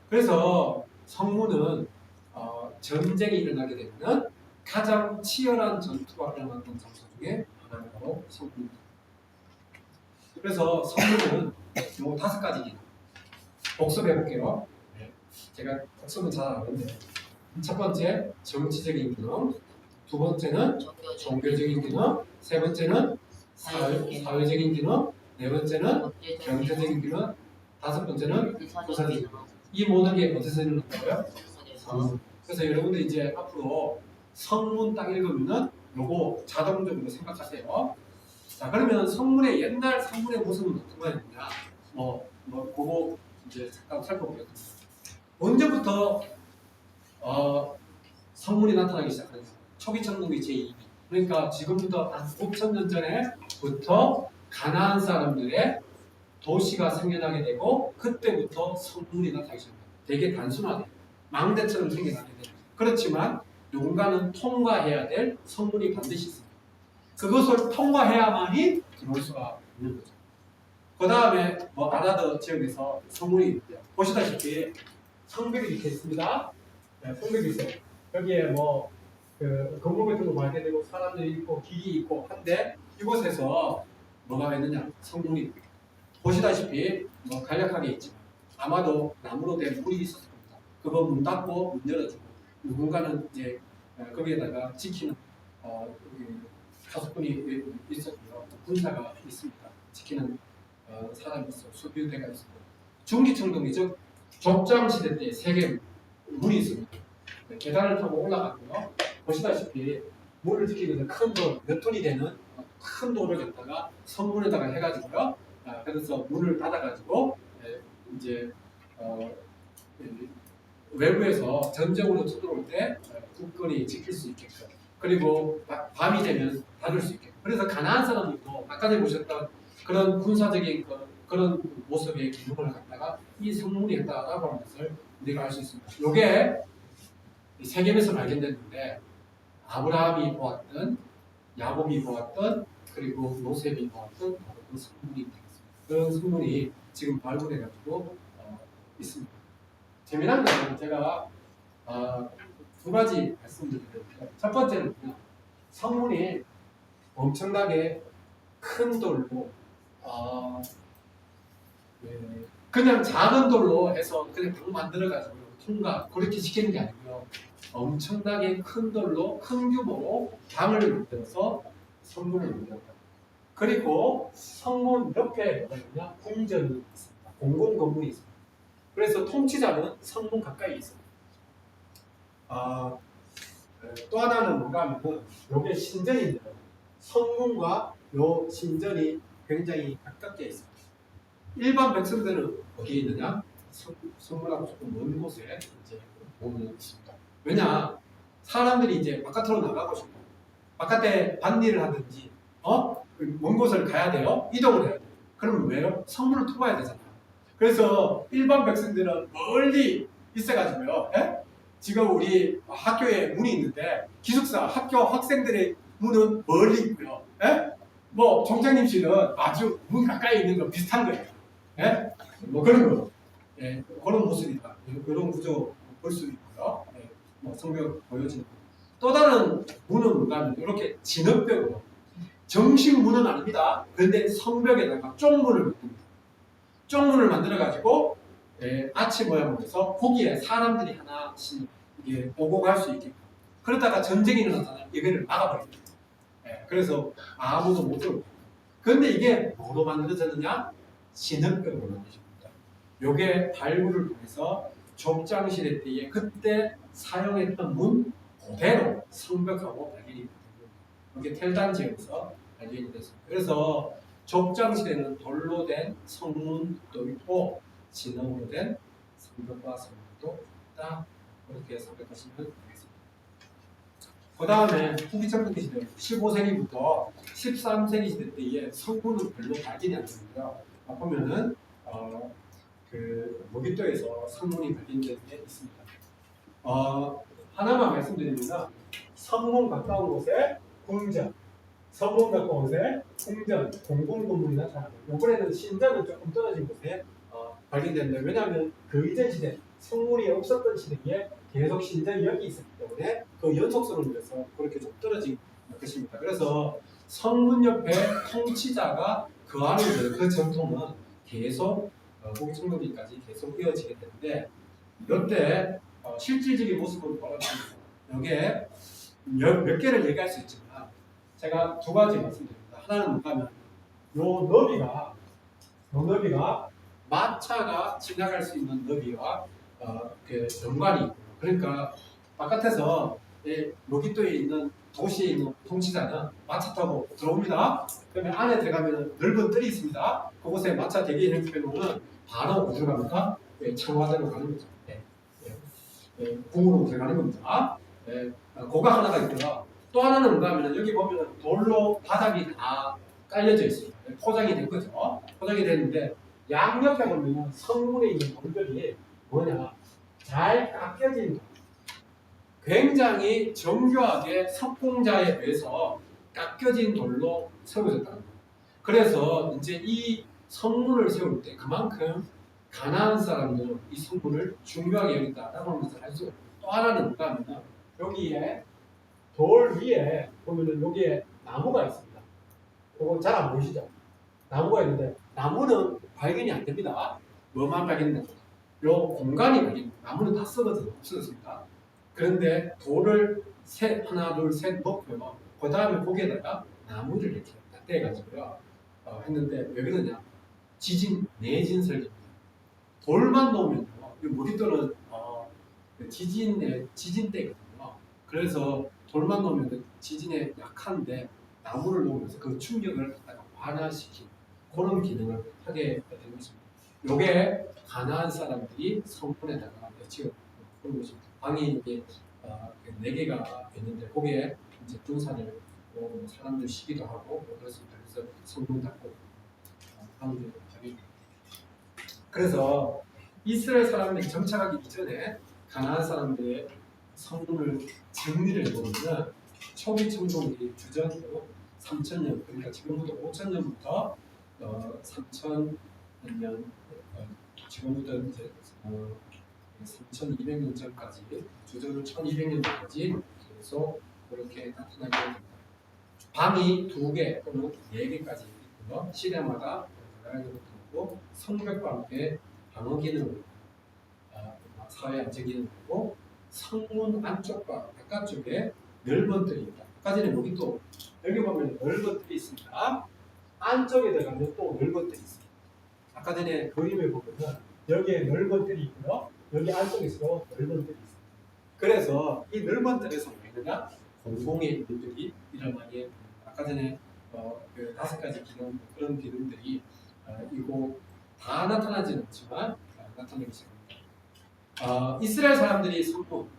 그래서 성문은 전쟁이 일어나게 되면 가장 치열한 전투가 일어났던 장소 중에 하나가 바로 성문입니다. 그래서 성문은 요 5가지 기능. 복습해 볼게요. 네. 제가 복습은 잘 안 하는데 첫 번째 정치적인 기능, 두 번째는 종교적인 기능, 세 번째는 사회적인 기능, 네 번째는 경제적인 기능, 다섯 번째는 부사적인 기능. 이 모든 게 어디서 일어나고요? 성문. 그래서 여러분들 이제 앞으로 성문 딱 읽으면은 요거 자동적으로 생각하세요. 자, 그러면 성문의 옛날 성문의 모습은 어떤 거였느냐? 그거 이제 잠깐 살펴보겠습니다. 언제부터 성문이 나타나기 시작하는가? 초기 천국의 제2기. 그러니까 지금부터 한 5,000년 전에부터 가나안 사람들의 도시가 생겨나게 되고 그때부터 성문이 나타나기 시작합니다. 되게 단순하게 망대처럼 생겨나게 됩니다. 그렇지만 누군가는 통과해야 될 성문이 반드시 있습니다. 그것을 통과해야만이 들어올 수가 있는 거죠. 그 다음에 아라드 지역에서 성문이 있대요. 보시다시피 성벽이 이렇게 있습니다. 네, 성벽이 있어요. 여기에 건물 같은 거 발견되고 사람들이 있고 길이 있고 한데 이곳에서 뭐가 있느냐? 성문이 보시다시피 간략하게 있지만 아마도 나무로 된 문이 있었을 겁니다. 그거 문 닫고 문 열어주고 누군가는 이제 거기에다가 지키는 가석분이 있었고요. 군사가 있습니다. 지키는 사람이 있어 수비대가 있었고 중기청동이 즉 족장시대 때 세계 문이 있습니다. 네, 계단을 타고 올라가고요. 보시다시피 문을 지키기 위해서 큰 돌, 몇 톤이 되는 큰 돌을 갖다가 성문에다가 해가지고요. 그래서 문을 닫아가지고 이제 외부에서 전쟁으로 쳐들어올 때 국권이 지킬 수 있게끔 그리고 밤이 되면 닫을 수 있게끔 그래서 가나안 사람들도 아까 전에 보셨던 그런 군사적인 그런 모습의 기능을 갖다가 이 성문이 했다라고 하는 것을 우리가 알 수 있습니다. 이게 세겜에서 발견됐는데 아브라함이 보았던 야곱이 보았던 그리고 요셉이 보았던 바로 그 성문이 되겠습니다. 그런 성문이 지금 발굴해가지고 있습니다. 재미난 것은 제가 두 가지 말씀드리는데요. 첫 번째는 성문이 엄청나게 큰 돌로 그냥 작은 돌로 해서 그냥 방 만들어가지고 통과 그렇게 시키는 게 아니고요. 엄청나게 큰 돌로 큰 규모로 방을 만들어서 성문을 만들었다. 그리고 성문 옆에 뭐가 있냐? 궁전이 있습니다. 공공 건물이 있습니다. 그래서 통치자는 성문 가까이 있습니다. 또 하나는 뭔가 하면 여기에 신전인데요. 성문과 요 신전이 굉장히 가깝게 있습니다. 일반 백성들은 어디에 있느냐? 성문하고 조금 먼 곳에 이제 몸을 있습니다. 왜냐? 사람들이 이제 바깥으로 나가고 싶고 바깥에 밭일을 하든지 먼 곳을 가야 돼요. 이동을 해야 돼요. 그러면 왜요? 성문을 통과해야 되잖아요. 그래서 일반 백성들은 멀리 있어가지고요. 지금 우리 학교에 문이 있는데 기숙사 학교 학생들의 문은 멀리 있고요. 총장님실은 아주 문 가까이 있는 거 비슷한 거예요. 그런 거. 그런 모습이다. 그런 구조 볼 수 있고요. 성벽 보여지는 거. 또 다른 문은 뭔가 하면 이렇게 진흙벽으로 정식 문은 아닙니다. 그런데 성벽에다가 쪽문을 만듭니다. 쪽문을 만들어가지고 아치 모양으로 해서 거기에 사람들이 하나씩 오고 갈 수 있게끔 그러다가 전쟁이 일어나잖아요. 이거를 막아버립니다. 그래서 아무도 못 들어옵니다. 그런데 이게 뭐로 만들어졌느냐? 진흙벽으로 만들어집니다. 요게 발굴을 통해서 족장시대 때에 그때 사용했던 문 그대로 성벽하고 발견이 됩니다. 이게 텔단 지역에서 발견이 됐습니다. 그래서 족장시대는 돌로 된 성문도 있고 진흙으로 된 성벽과 성문도 있다. 그렇게 생각하시면 되겠습니다. 그 다음에 후기 청동기 시대 15세기부터 13세기 시대 때에 성문은 별로 발견이 안 됩니다. 보면은 모깃도에서 성문이 발견된 게 있습니다. 하나만 말씀드립니다. 성문 가까운 곳에 궁전, 성문 가까운 곳에 궁전, 공공건물이나 사람. 이번에는 신전은 조금 떨어진 곳에 발견됐는데 왜냐하면 그 이전 시대 성문이 없었던 시대에 계속 신전이 여기 있었기 때문에 그 연속성을 위해서 그렇게 좀 떨어진 것입니다. 그래서 성문 옆에 통치자가 거하는 그 전통은 계속 고기청동기까지 계속 이어지게 되는데 이때 실질적인 모습은 벌어집니다. 여기에 몇 개를 얘기할 수 있지만 제가 두 가지 말씀드립니다. 하나는 뭔가면 요 너비가 마차가 지나갈 수 있는 너비와 그 연관이 있고요. 그러니까 바깥에서 로깃도에 있는 도시에 있는 통치자는 마차 타고 들어옵니다. 그러면 안에 들어가면 넓은 뜰이 있습니다. 그곳에 마차 대기 행편으로는 바로 어디로 갑니까? 청와대로 가는 거죠. 궁으로 들어가는 겁니다. 고가 하나가 있고요. 또 하나는 뭔가 하면 여기 보면 돌로 바닥이 다 깔려져 있습니다. 포장이 된 거죠. 포장이 됐는데 양옆에 보면 성문에 있는 돌들이 뭐냐? 잘 깎여진 돌. 굉장히 정교하게 석공자에 의해서 깎여진 돌로 세워졌다는 거예요. 그래서 이제 이 성문을 세울 때 그만큼 가나안 사람들은 이 성문을 중요하게 여긴다라고 하는 것을 알 수 있어요. 또 하나는 뭔가 하면 여기에 돌 위에 보면은 여기에 나무가 있습니다. 이거 잘 안 보이시죠? 나무가 있는데 나무는 발견이 안 됩니다. 뭐만 발견됩니다. 요 공간이 발견됩니다. 나무는 다 없어졌습니다. 그런데 돌을 하나 둘 셋 넣고요. 그 다음에 거기에다가 나무를 이렇게 떼가지고요 했는데 왜 그러냐? 내진 설계입니다. 돌만 놓으면요, 이 모니터는 지진대거든요. 그래서 돌만 놓으면 지진에 약한데 나무를 놓으면서 그 충격을 갖다가 완화시키는 그런 기능을 하게 되는 것입니다. 요게 가나안 사람들이 성문에다가 지금 그런 것입니다. 방이 이게 4개가 있는데 거기에 이제 등산을 사람들 쉬기도 하고 그렇습니다. 그래서 성문 닫고 하는 게 그래서 이스라엘 사람들이 정착하기 이전에 가나안 사람들의 성문을 정리를 해보면 초기 청동기 주전으로 3,000년 그러니까 지금부터 5,000년부터 3,000년 지금부터 이제 3,200년 전까지 주전을 1,200년까지 계속 그렇게 나타나게 됩니다. 방이 2개 또는 4개까지 있고요. 시대마다 다양하게 나타나고 성벽과 함께 방어 기능을 사회 안전 기능을 하고 성문 안쪽과 바깥쪽에 넓은 뜰이 있다. 아까 전에 여기 보면 넓은 뜰이 있습니다. 안쪽에 들어가면 또 넓은 뜰이 있습니다. 아까 전에 그림을 보면 여기에 넓은 뜰이 있고요. 여기 안쪽에서 넓은 뜰이 있습니다. 그래서 이 넓은 뜰에서 뭐냐? 공공의 일들이 일어나게 아까 전에 그 5가지 기능 그런 기능들이 이거 다 나타나지는 않지만 나타나기 시작합니다. 이스라엘 사람들이 성문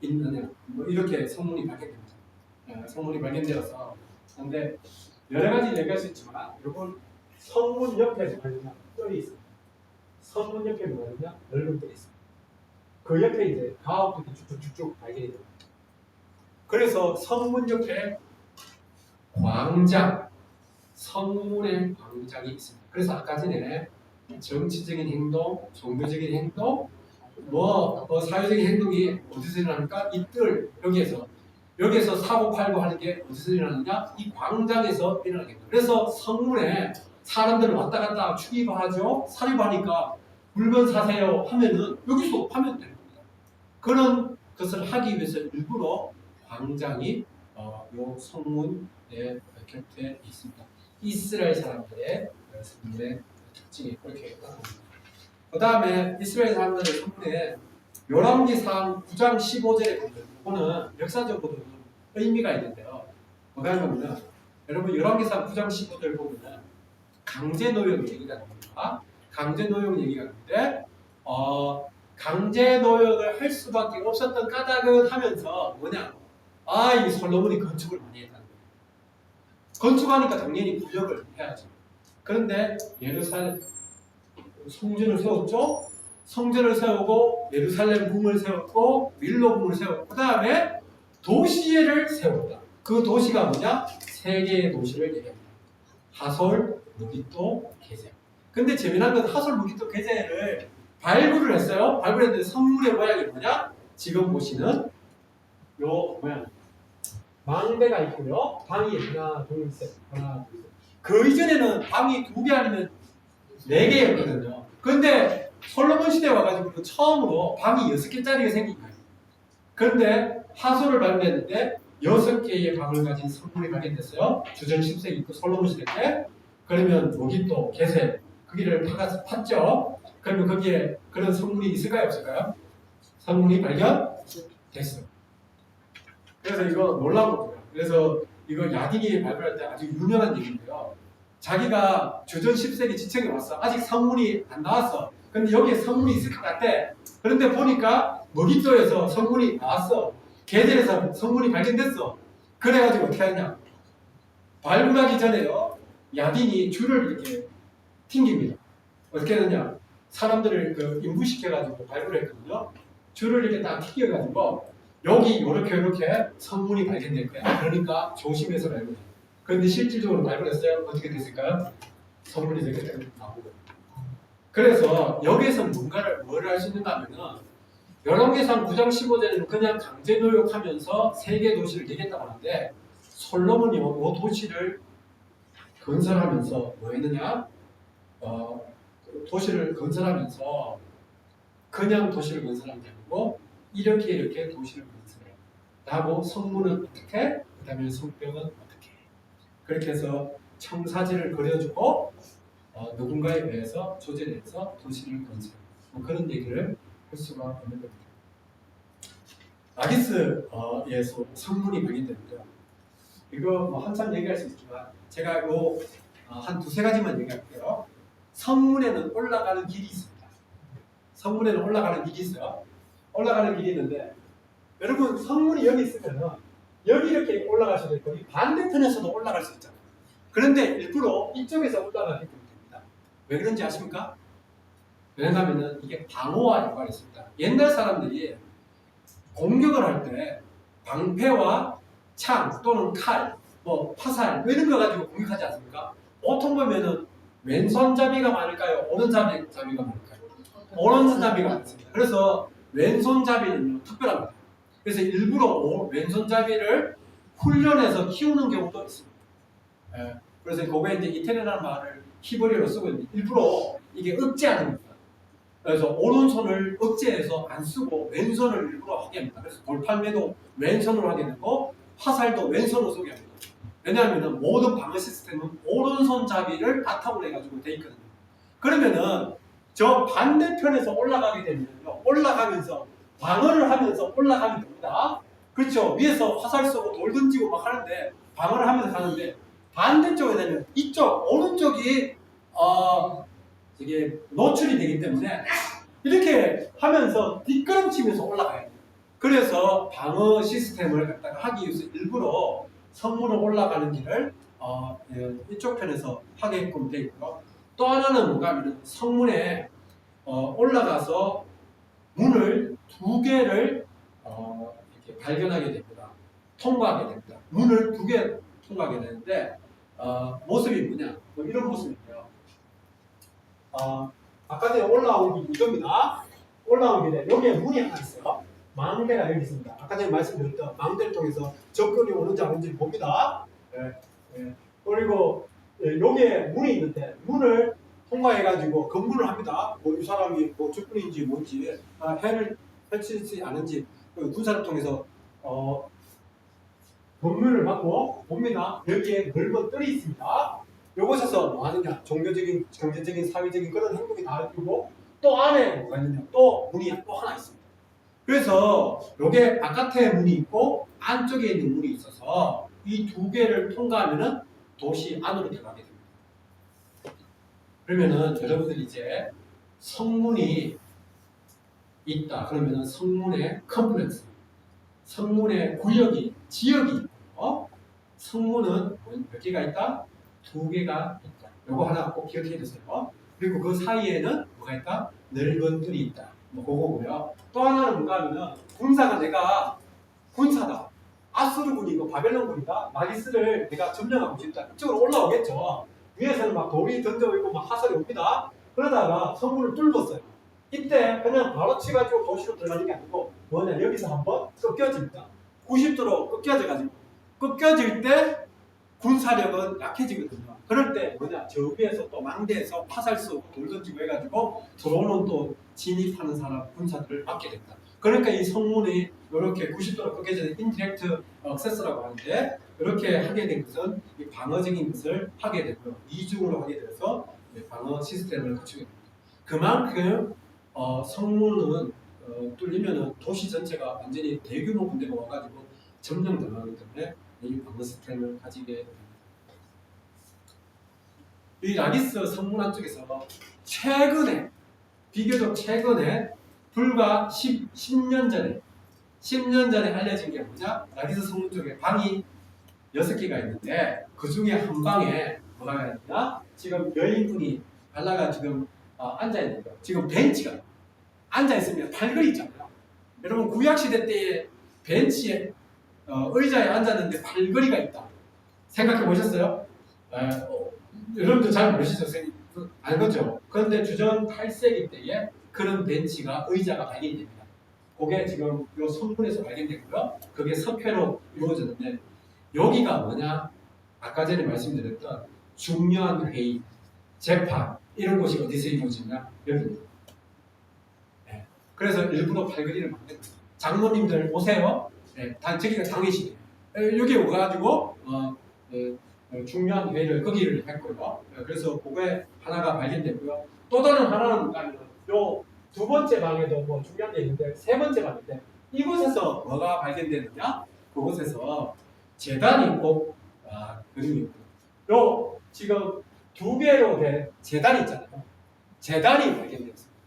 있느냐 이렇게 성문이 발견됩니다. 성문이 발견되어서 근데 여러 가지 얘기할 수 있지만 여러분 성문 옆에 뭐냐 뜰이 있습니다. 성문 옆에 뭐냐 넓은 뜰이 있습니다. 그 옆에 이제 가옥들이 쭉쭉쭉 발견이 됩니다. 그래서 성문 옆에 광장, 성문의 광장이 있습니다. 그래서 아까 전에 정치적인 행동, 종교적인 행동, 사회적인 행동이 어디서 일어나니까 이 뜰 여기에서 사고 팔고 하는 게 어디서 일어나느냐? 이 광장에서 일어나게 됩니다. 그래서 성문에 사람들을 왔다 갔다 출입하죠. 사립하니까 물건 사세요 하면은 여기서 하면 됩니다. 그런 것을 하기 위해서 일부러 광장이 요 성문의 곁에 있습니다. 이스라엘 사람들의 성문의 특징이 그렇게 나옵니다. 그 다음에 이스라엘 사람들의 성문에 열왕기상 9장 15절에 보면 이거는 역사적으로는 의미가 있는데요. 뭐가 있냐면 여러분 열왕기상 9장 15절 보면 강제노역 얘기가 나옵니다. 강제노역 얘기가 나오는데 강제노역을 할 수밖에 없었던 까닭은 하면서 뭐냐? 이 솔로몬이 건축을 많이 했다는 거예요. 건축하니까 당연히 부역을 해야죠. 그런데 예루살렘 성전을 세웠죠. 성전을 세우고 예루살렘 궁을 세웠고 밀로 궁을 세웠고 그 다음에 도시를 세웠다. 그 도시가 뭐냐? 3개의 도시를 얘기합니다. 하솔, 무기또, 게제. 근데 재미난 건 하솔, 무기또, 게제를 발굴을 했어요. 발굴했는데 성문의 모양이 뭐냐? 지금 보시는 요 모양. 망대가 있고요. 방이 하나, 둘, 셋. 그 이전에는 방이 2개 아니면 4개였거든요. 근데 솔로몬 시대에 와가지고 처음으로 방이 6개짜리가 생긴 거예요. 그런데 하수를 발견했는데 6개의 방을 가진 성문이 발견됐어요. 주전 10세기 그 솔로몬 시대 때. 그러면 여기 또 게세 거기를 팠죠. 그러면 거기에 그런 성문이 있을까요, 없을까요? 성문이 발견됐어요. 그래서 이거 놀라운 거예요. 그래서 이거 야긴이 발표할 때 아주 유명한 얘기인데요. 자기가 주전 10세기 지청에 왔어. 아직 성문이 안 나왔어. 근데 여기에 성문이 있을 것 같대. 그런데 보니까 머깃도에서 성문이 나왔어. 게델에서 성문이 발견됐어. 그래가지고 어떻게 하냐. 발굴하기 전에요. 야딘이 줄을 이렇게 튕깁니다. 어떻게 하느냐. 사람들을 인부시켜가지고 발굴했거든요. 줄을 이렇게 딱 튕겨가지고 여기 이렇게 성문이 발견될 거야. 그러니까 조심해서 발굴해. 그런데 실질적으로 발굴했어요. 어떻게 됐을까요? 성문이 이렇게 나오고. 그래서 여기에서 뭐를 할 수 있는가 하면은 열왕기상 9장 15절에는 그냥 강제노역하면서 세계 도시를 내겠다고 하는데 솔로몬이 이 도시를 건설하면서 뭐 했느냐? 도시를 건설하면서 그냥 도시를 건설한 게 아니고 이렇게 도시를 건설해. 하고 성문은 어떻게? 그 다음에 성벽은 어떻게? 그렇게 해서 청사진을 그려주고 누군가에 의해서 조제해서 도시를 건설. 뭐 그런 얘기를 할 수가 있는 겁니다. 라기스에서 성문이 발견됩니다. 이거 뭐 한참 얘기할 수 있지만 제가 이거 한 두세 가지만 얘기할게요. 성문에는 올라가는 길이 있습니다. 성문에는 올라가는 길이 있어요. 올라가는 길이 있는데 여러분 성문이 여기 있으면 여기 이렇게 올라갈 수도 있고 이 반대편에서도 올라갈 수 있잖아요. 그런데 일부러 이쪽에서 올라가게끔 됩니다. 왜 그런지 아십니까? 왜냐하면 이게 방어와 연관이 있습니다. 옛날 사람들이 공격을 할 때 방패와 창 또는 칼, 뭐 화살 이런 거 가지고 공격하지 않습니까? 보통 보면은 왼손잡이가 많을까요? 오른잡이가 많을까요? 오른손잡이가 많습니다. 그래서 왼손잡이는 특별합니다. 그래서 일부러 왼손잡이를 훈련해서 키우는 경우도 있습니다. 예. 그래서 그거에 이제 이태리라는 말을 히브리어로 쓰고 있는데 일부러 이게 억제하는 겁니다. 그래서 오른손을 억제해서 안 쓰고 왼손을 일부러 하게 합니다. 그래서 돌팔매도 왼손으로 하게 되고 화살도 왼손으로 쏘게 합니다. 왜냐하면 모든 방어 시스템은 오른손잡이를 바탕으로 해가지고 돼 있거든요. 그러면은 저 반대편에서 올라가게 되면요. 올라가면서 방어를 하면서 올라가면 됩니다. 그렇죠. 위에서 화살 쏘고 돌 던지고 막 하는데 방어를 하면서 가는데 반대쪽에 되면 이쪽 오른쪽이 이게 노출이 되기 때문에 이렇게 하면서 뒷걸음치면서 올라가야 돼요. 그래서 방어 시스템을 갖다가 하기 위해서 일부러 성문으로 올라가는 길을 이쪽 편에서 하게끔 되어 있고요. 또 하나는 뭔가 하면 성문에 올라가서 문을 2개를 이렇게 발견하게 됩니다. 통과하게 됩니다. 문을 2개 통과하게 되는데 모습이 뭐냐? 뭐 이런 모습이에요. 아까 전에 올라온 길이 이겁니다. 올라온 길에 여기에 문이 하나 있어요. 망대가 여기 있습니다. 아까 전에 말씀드렸던 망대를 통해서 접근이 오는지 안 오는지 봅니다. 그리고 여기에 문이 있는데 문을 통과해가지고 검문을 합니다. 뭐 이 사람이 뭐 적군인지 뭔지 해를 펼치지 않은지 군사를 통해서 검문을 받고 봅니다. 여기에 넓은 뜰이 있습니다. 이곳에서 뭐 하느냐? 종교적인, 경제적인, 사회적인 그런 행동이 다르고 또 안에 뭐가 있느냐? 또 문이 또 하나 있습니다. 그래서 이게 바깥에 문이 있고 안쪽에 있는 문이 있어서 이 2개를 통과하면은 도시 안으로 들어가게 됩니다. 그러면은 여러분들이 이제 성문이 있다. 그러면은 성문의 컴플렉스, 성문의 구역이, 지역이 있고, 성문은 몇 개가 있다? 2개가 있다. 이거 하나 꼭 기억해 주세요. 그리고 그 사이에는 뭐가 있다? 넓은 뜰이 있다. 뭐 그거고요. 또 하나는 뭔가 하면은 군사가 내가 군사다. 아수르군이고 바벨론군이다. 마리스를 내가 점령하고 싶다. 이쪽으로 올라오겠죠. 위에서는 막 돌이 던져오고 막 화살이 옵니다. 그러다가 성문을 뚫었어요. 이때 그냥 바로 치가지고 도시로 들어가는 게 아니고 여기서 한번 꺾여집니다. 90도로 꺾여져가지고 꺾여질 때 군사력은 약해지거든요. 그럴 때 뭐냐, 저 위에서 또 망대에서 화살 쏘고 돌 던지고 해가지고 들어오는 또 진입하는 사람 군사들을 막게 된다. 그러니까 이 성문이 이렇게 90도로 꺾여지는 인디렉트 액세스라고 하는데, 이렇게 하게 된 것은 이 방어적인 것을 하게 되고요. 이중으로 하게 돼서 방어 시스템을 갖추게 됩니다. 그만큼 성문은 뚫리면은 도시 전체가 완전히 대규모 군대가 와가지고 점령당하기 때문에 이 방어 시스템을 가지게 됩니다. 이 라기스 성문 안쪽에서 최근에, 비교적 최근에 불과 10년 전에 알려진 게 뭐냐? 라기스 성문 쪽에 방이 6개가 있는데 그 중에 한 방에 뭐가 있냐? 지금 여인분이 발라가 지금 앉아 있는 거예요. 지금 벤치가 앉아 있으면 팔걸이 있잖아요. 여러분 구약시대 때의 벤치에 의자에 앉았는데 팔걸이가 있다. 생각해 보셨어요? 여러분도 잘 모르시죠? 알겠죠? 그런데 주전 8세기 때에 그런 벤치가, 의자가 발견됩니다. 그게 지금 이 성문에서 발견됐고요. 그게 석회로 이루어졌는데, 여기가 뭐냐? 아까 전에 말씀드렸던 중요한 회의, 재판 이런 곳이 어디서 이루어지냐? 여기입니다. 네. 그래서 일부러 팔걸이를 만든 거예요. 장로님들 오세요. 네. 저기가 당회실이에요. 여기 오가지고 중요한 회의를 거기를 했고요. 그래서 그게 하나가 발견됐고요. 또 다른 하나는 뭐냐면 요 두 번째 방에도 뭐 중요한 게 있는데, 세 번째 방인데 이곳에서 뭐가 발견되느냐? 그곳에서 재단이 있고 그림이 있고, 요 지금 2개로 된 재단이 있잖아요. 재단이 발견됐습니다.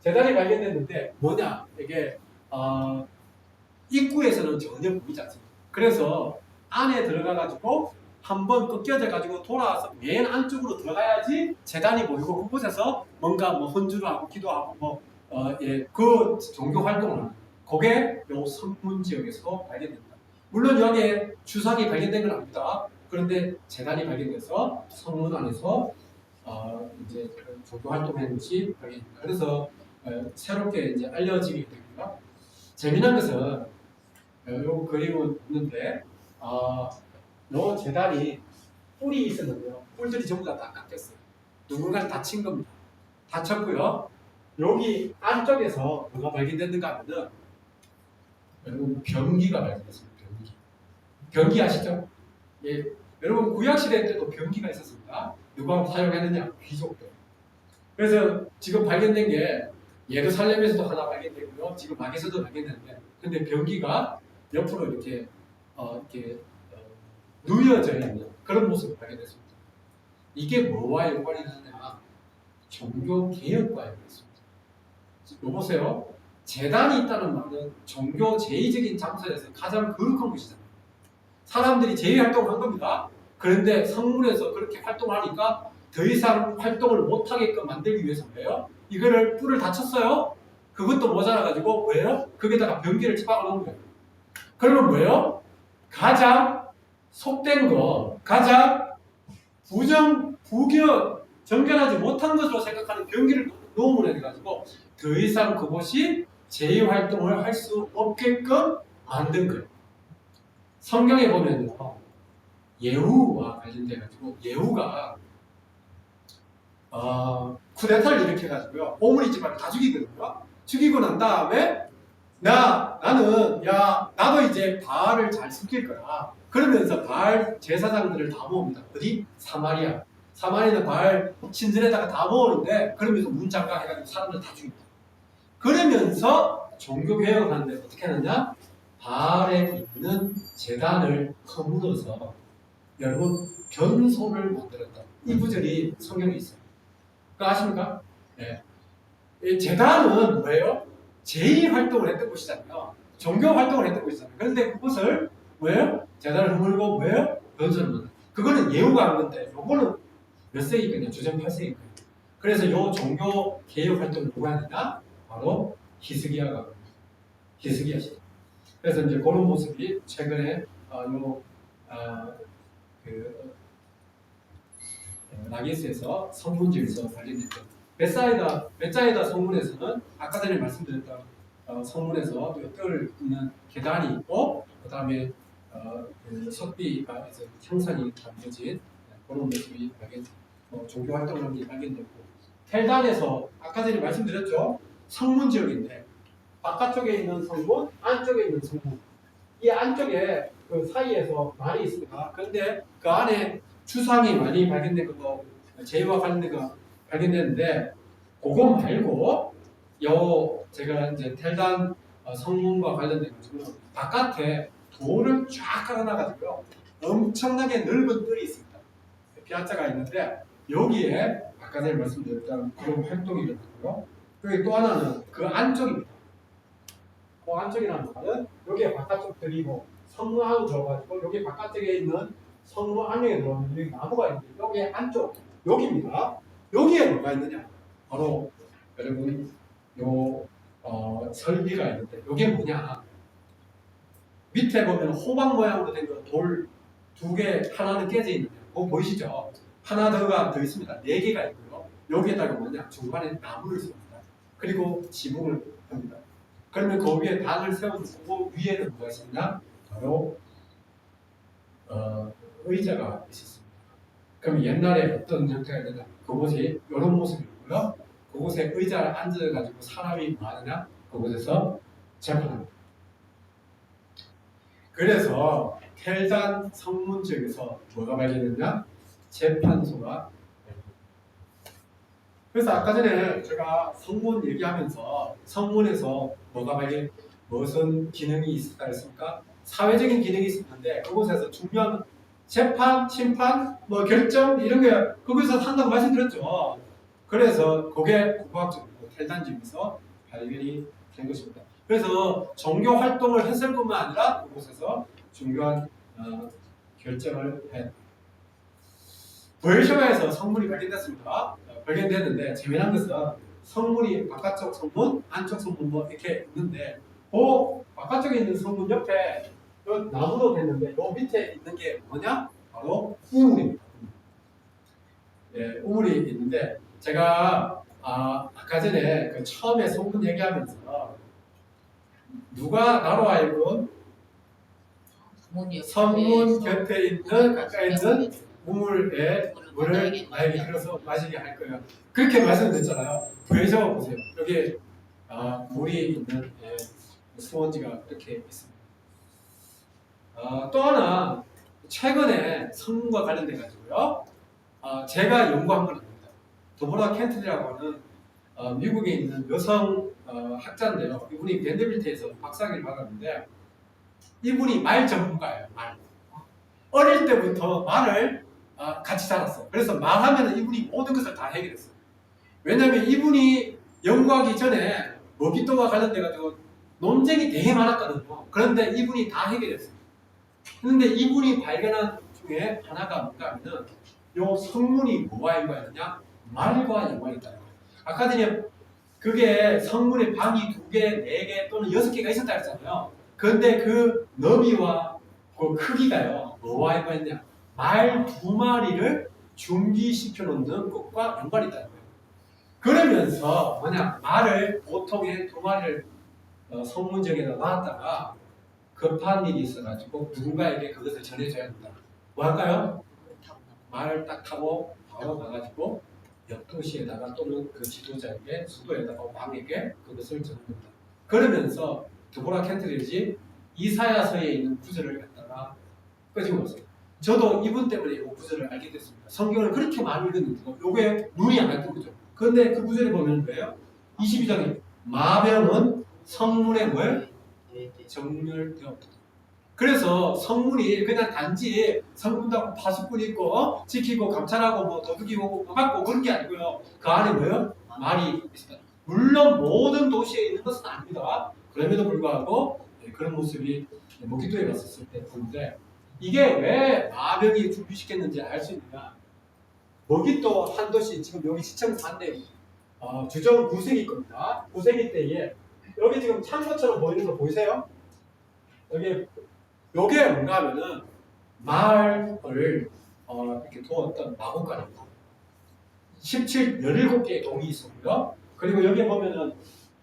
재단이 발견됐는데 뭐냐? 이게 입구에서는 전혀 보이지 않습니다. 그래서 안에 들어가가지고 한번 꺾여져 가지고 돌아와서 맨 안쪽으로 들어가야지 재단이 보이고, 그곳에서 뭔가 뭐 헌주를 하고 기도하고 그 종교 활동을 하는, 그게 요 성문 지역에서 발견됩니다. 물론 여기에 주석이 발견된 건 아닙니다. 그런데 재단이 발견돼서 성문 안에서 이제 종교 활동하는 것이 발견됩니다. 그래서 새롭게 이제 알려지게 되고요. 재미난 것은 요 그림은 있는데 요 재단이 뿔이 있었는데요. 뿔들이 전부 다 깎였어요. 누군가 다친 겁니다. 다쳤고요. 여기 안쪽에서 뭐가 발견됐는가 하면은 여러분 병기가 발견됐습니다. 병기 아시죠? 예, 여러분 구약시대 때도 병기가 있었습니다. 누가 사용했느냐? 귀족들. 그래서 지금 발견된 게 예루살렘에서도 하나 발견되고요. 지금 마게서도 발견됐는데, 근데 병기가 옆으로 이렇게 누여져 있는 그런 모습을 발견했습니다. 이게 뭐와 연관이 되느냐? 종교 개혁과 연관있습니다. 보세요. 재단이 있다는 말은 종교 제의적인 장소에서 가장 거룩한 곳이잖아요. 사람들이 제의 활동을 한 겁니다. 그런데 성문에서 그렇게 활동하니까 더 이상 활동을 못하게끔 만들기 위해서 뭐예요? 이거를 뿔을 다쳤어요. 그것도 모자라가지고 왜요? 거기다가 변기를 집어넣어 놓은 거예요. 그러면 뭐예요? 가장 속된 거, 가장 정결하지 못한 것으로 생각하는 변기를 놓음을 해가지고 더 이상 그곳이 제의 활동을 할 수 없게끔 만든 거예요. 성경에 보면요, 예후와 관련돼가지고 예후가 쿠데타를 일으켜가지고요, 오므리 집안을 다 죽이거든요. 죽이고 난 다음에 나도 이제 바알을 잘 숨길 거야. 그러면서 바알 제사장들을 다 모읍니다. 어디? 사마리아는 바알 신전에다가 다 모으는데, 그러면서 문 잠가 해가지고 사람들 다 죽입니다. 그러면서 종교 개혁을 하는데 어떻게 하느냐? 바알에 있는 제단을 허물어서 여러분 변소를 만들었다. 이 구절이 성경에 있어요. 그거 아십니까? 네. 이 제단은 뭐예요? 제의 활동을 했던 곳이잖아요. 종교 활동을 했던 곳이잖아요. 그런데 그것을 뭐예요? 제단을 허물고 뭐예요? 변소를 만들었다. 그거는 예후가 한 건데, 요거는 몇 세기거든요? 주전 8세기거든요. 그래서 요 종교 개혁 활동을 누가 했느냐? 바로 히스기야가 합니다. 히스기야 시대. 그래서 이제 그런 모습이 최근에 라기스에서 성문지에서 발견됐죠. 베사이다 성문에서는 아까 전에 말씀드렸던 성문에서 뜰 있는 계단이 있고, 그 다음에 그 석비가 이제 형상이 담겨진 그런 모습이 종교 활동하는 게 발견되고 텔단에서 아까 전에 말씀드렸죠. 성문 지역인데 바깥쪽에 있는 성문, 안쪽에 있는 성문. 이 안쪽에 그 사이에서 말이 있습니다. 그런데 그 안에 추상이 많이 발견된 거, 제와 관련된 거 발견됐는데 그거 말고 제가 이제 텔단 성문과 관련된 것은 바깥에 돌을 쫙 깔아놔가지고요. 엄청나게 넓은 뜰이 있습니다. 피아자가 있는데 여기에 아까 전에 말씀드렸던 그런 활동이 일어나고요. 여기 또 하나는 그 안쪽입니다. 그 안쪽이라는 말은 여기에 바깥쪽 들이고 성문하고 들어가지고 여기 바깥쪽에 있는 성문 안쪽에 들어오면 여기 나무가 있는데 여기 안쪽 여기입니다. 여기에 뭐가 있느냐? 바로 여러분 설비가 있는데 이게 뭐냐? 밑에 보면 호박 모양으로 된 돌 두 개 하나는 깨져 있는데 그거 보이시죠? 하나 더 있습니다. 네 개가 있고요. 여기에다가 뭐냐? 중간에 나무를 씁니다. 그리고 지붕을 합니다. 그러면 그 위에 단을 세워주고 그 위에는 뭐가 있습니다? 바로 의자가 있었습니다. 그럼 옛날에 어떤 형태가 있느냐? 그곳이 이런 모습이고요. 그곳에 의자를 앉아가지고 사람이 뭐 하느냐? 그곳에서 재판합니다. 그래서 텔단 성문 지역에서 뭐가 발견됐냐? 재판소가. 그래서 아까 전에 제가 성문 얘기하면서 성문에서 무슨 기능이 있었다 했습니까? 사회적인 기능이 있었는데 그곳에서 중요한 재판, 심판, 결정 이런 게 거기서 한다고 말씀드렸죠. 그래서 그게 국과학적으로 텔단지에서 발견이 된 것입니다. 그래서 종교 활동을 했을 뿐만 아니라 그곳에서 중요한 결정을 해. 부엘쇼가에서 성문이 발견됐습니다. 발견됐는데 재미난 것은 성문이 바깥쪽 성문, 안쪽 성문 이렇게 있는데 그 바깥쪽에 있는 성문 옆에 나무도 됐는데 요 밑에 있는 게 뭐냐? 바로 우물입니다. 네, 우물이 있는데 제가 아까 전에 그 처음에 성문 얘기하면서 누가 나로 하여금 성문 곁에 있는 가까이 있는 우물에 물을 나에게 흘러서 마시게 할 거예요. 그렇게 말씀드렸잖아요. 부에서 보세요. 여기 물이 있는 수원지가 이렇게 있습니다. 또 하나 최근에 성문과 관련돼 가지고요. 제가 연구한 건 아닙니다. 도보라 켄틀이라고 하는 미국에 있는 여성 학자인데요. 이분이 밴드빌트에서 박사학위를 받았는데 이분이 말 전문가예요. 말. 어릴 때부터 말을 같이 자랐어요. 그래서 말하면 이분이 모든 것을 다 해결했어요. 왜냐하면 이분이 연구하기 전에 먹이똥과 관련돼 가지고 논쟁이 되게 많았거든요. 그런데 이분이 다 해결했어요. 그런데 이분이 발견한 중에 하나가 뭔가 하면은 요 성문이 뭐와 연관있느냐? 말과 연관이 있다는 거예요. 아까 전에 그게 성문에 방이 2개, 4개 또는 6개가 있었다 했잖아요. 그런데 그 너비와 그 크기가요. 뭐와 연관있냐? 말 2마리를 중기시켜 놓는 것과 연관이 있다는 거예요. 그러면서 말을 보통의 2마리를 성문 지역에다 놨다가 급한 일이 있어가지고 누군가에게 그것을 전해줘야 된다. 뭐 할까요? 말을 딱 타고 바로 가가지고 옆 도시에다가 또는 그 지도자에게 수도에다가 왕에게 그것을 전합니다. 그러면서 드보라 켄트리지 이사야서에 있는 구절을 갖다가 끄집어 놨어요. 저도 이분 때문에 이 구절을 알게 됐습니다. 성경을 그렇게 많이 읽었는데도 요게 눈이 안 갔던 거죠. 그런데 그 구절에 보면 뭐예요? 22장에 마병은 성문에 뭘? 정렬되었다. 그래서 성문이 그냥 단지 성문하고 파수꾼 있고 지키고 감찰하고 도둑이고 막고 그런 게 아니고요. 그 안에 뭐예요? 말이 있습니다. 물론 모든 도시에 있는 것은 아닙니다. 그럼에도 불구하고 그런 모습이 모기도에 갔었을 때 보는데 이게 왜 마병이 준비시켰는지 알 수 있느냐? 모기도 한 도시 지금 여기 시청 산대 주정 9세기 겁니다. 9세기 때에 여기 지금 창고처럼 보이는 거 보이세요? 여기 요게 뭔가 하면은 말을 이렇게 두었던 마곡간입니다. 17개의 동이 있었고요. 그리고 여기에 보면은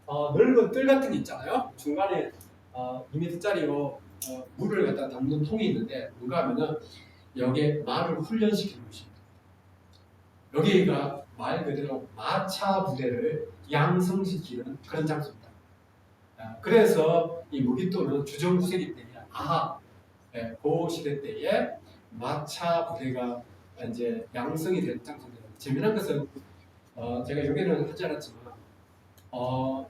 넓은 뜰 같은 게 있잖아요. 중간에 2m짜리로 물을 갖다 담는 통이 있는데 뭔가 하면은 여기에 말을 훈련시키는 것입니다. 여기가 말 그대로 마차 부대를 양성시키는 그런 장소입니다. 그래서 이 무기토는 주정구세기 때에 그 시대 때에 마차 부대가 이제 양성이 된 장소입니다. 재미난 것은 제가 여기는 하지 않았지만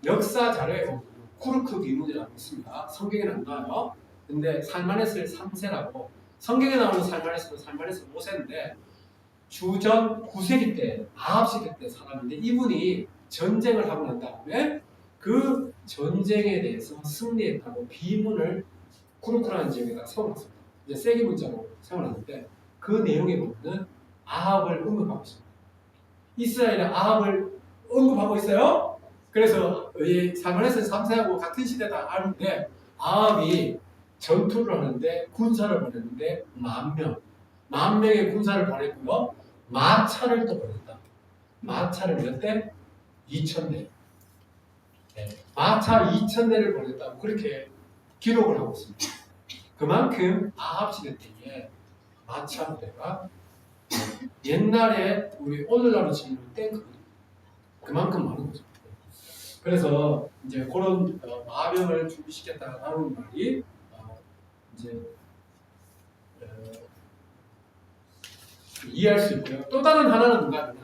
역사 자료에 보면 쿠르크 기문이라고 있습니다. 성경에는 안 나와요. 근데 살마네스를 3세라고 성경에 나오는 살마네스는 살마네스 5세인데 주전 9세기 때 아합 시대 때 사람인데 이분이 전쟁을 하고 난 다음에 그 전쟁에 대해서 승리했다고 비문을 쿠르크라는 지역에다 세워놨습니다. 이제 세기 문자로 세워놨는데 그 내용에 보면 아합을 언급하고 있습니다. 이스라엘의 아합을 언급하고 있어요. 그래서 이 살마네스 3세하고 같은 시대다 하는데 아합이 전투를 하는데 군사를 보냈는데 10,000명의 군사를 보냈고요. 마차를 또 보냈다. 마차를 몇 대? 2,000대. 마차 2,000대를 보냈다고 그렇게 기록을 하고 있습니다. 그만큼 아합 시대 때에 마차 부대가 옛날에 우리 오늘날로 치면 탱크 그만큼 많은 거죠. 그래서 이제 그런 마병을 준비시켰다라는 말이 이제 이해할 수 있고요. 또 다른 하나는 뭔가 하면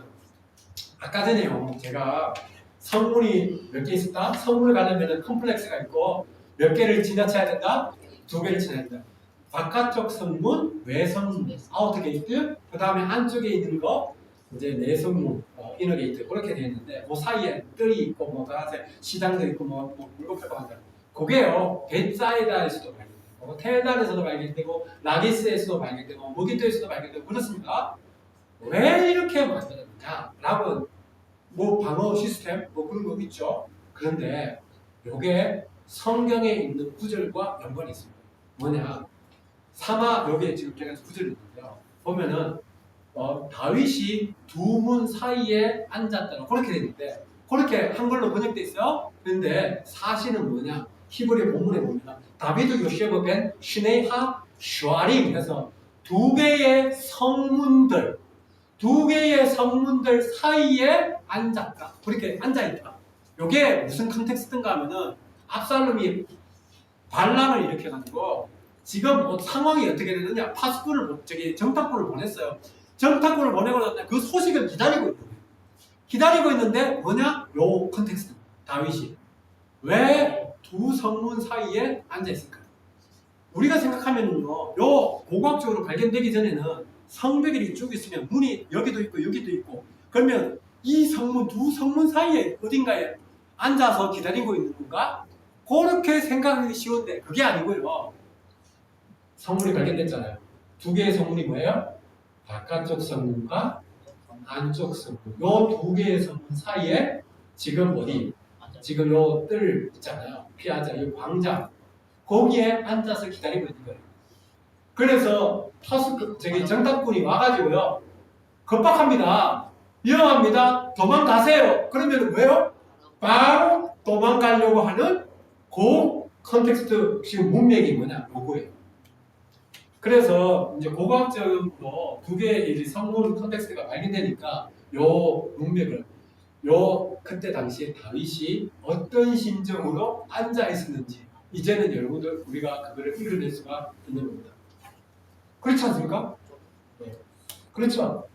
아까 전에요. 제가 성문이 몇 개 있었다? 성문을 가려면 컴플렉스가 있고 몇 개를 지나쳐야 된다? 2개를 지나야 된다. 바깥쪽 성문, 외성문, 아우터 게이트, 그 다음에 안쪽에 있는 거 이제 내성문, 이너 게이트 그렇게 되어 있는데 그 사이에 뜰이 있고 뭐 다른데 시장도 있고 뭐 물건 팔고 한다. 그게요. 벳사이다에서도 발견되고 텔단에서도 발견되고 라기스에서도 발견되고 무기토에서도 발견되고 그렇습니다. 왜 이렇게 만들었느냐라고 뭐 방어 시스템 뭐 그런 거 있죠. 그런데 이게 성경에 있는 구절과 연관이 있습니다. 뭐냐? 사마 여기에 지금 제가 구절이 있는데요. 보면은 다윗이 두 문 사이에 앉았다고 그렇게 되는데 그렇게 한글로 번역돼 있어요. 그런데 사실은 뭐냐? 히브리 본문에 보면 다비드 요셰브 벤 시네하 슈아림 해서 두 개의 성문들 사이에 앉았다. 그렇게 앉아있다. 이게 무슨 컨텍스트인가 하면은 압살롬이 반란을 일으켜가지고 지금 상황이 어떻게 되느냐? 정탐꾼을 보냈어요. 정탐꾼을 보내고 나서 그 소식을 기다리고 있는 거예요. 기다리고 있는데 뭐냐? 요 컨텍스트. 다윗이 왜 두 성문 사이에 앉아 있을까요? 우리가 생각하면요, 요 고고학적으로 발견되기 전에는 성벽이 쭉 있으면 문이 여기도 있고 여기도 있고 그러면 이 성문 두 성문 사이에 어딘가에 앉아서 기다리고 있는 건가? 그렇게 생각하기 쉬운데 그게 아니고요. 성문이 발견됐잖아요. 두 개의 성문이 뭐예요? 바깥쪽 성문과 안쪽 성문. 요 두 개의 성문 사이에 지금 지금 요 뜰 있잖아요. 피아자, 이 광장. 거기에 앉아서 기다리고 있는 거예요. 그래서 정탐꾼이 와가지고요. 겁박합니다. 위험합니다. 도망가세요. 그러면 왜요? 바로 도망가려고 하는 그 컨텍스트 지금 문맥이 뭐냐? 요거예요. 그래서 이제 고고학적으로 두 개의 성문 컨텍스트가 발견되니까 요 문맥을 그때 당시에 다윗이 어떤 심정으로 앉아 있었는지 이제는 여러분들 우리가 그거를 읽어낼 수가 있는 겁니다. 그렇지 않습니까? 네. 그렇죠.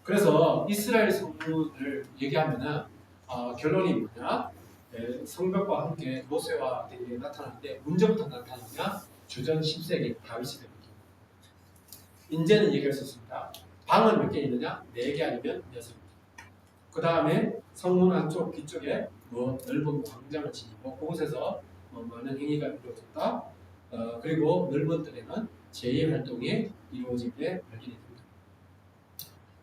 그래서 이스라엘 성문을 얘기하면은 결론이 뭐냐? 성벽과 함께 모세와 대리에 나타나는데 문제부터 나타나냐? 주전 10세기 다윗이 됩니다. 이제는 얘기할 수 있습니다. 방은 몇 개 있느냐? 4개 아니면 6개. 그 다음에 성문 안쪽 뒤쪽에 넓은 광장을 지니고 그곳에서 많은 행위가 이루어졌다. 그리고 넓은 뜰에는 제의 활동이 이루어진 게 발견이 됩니다.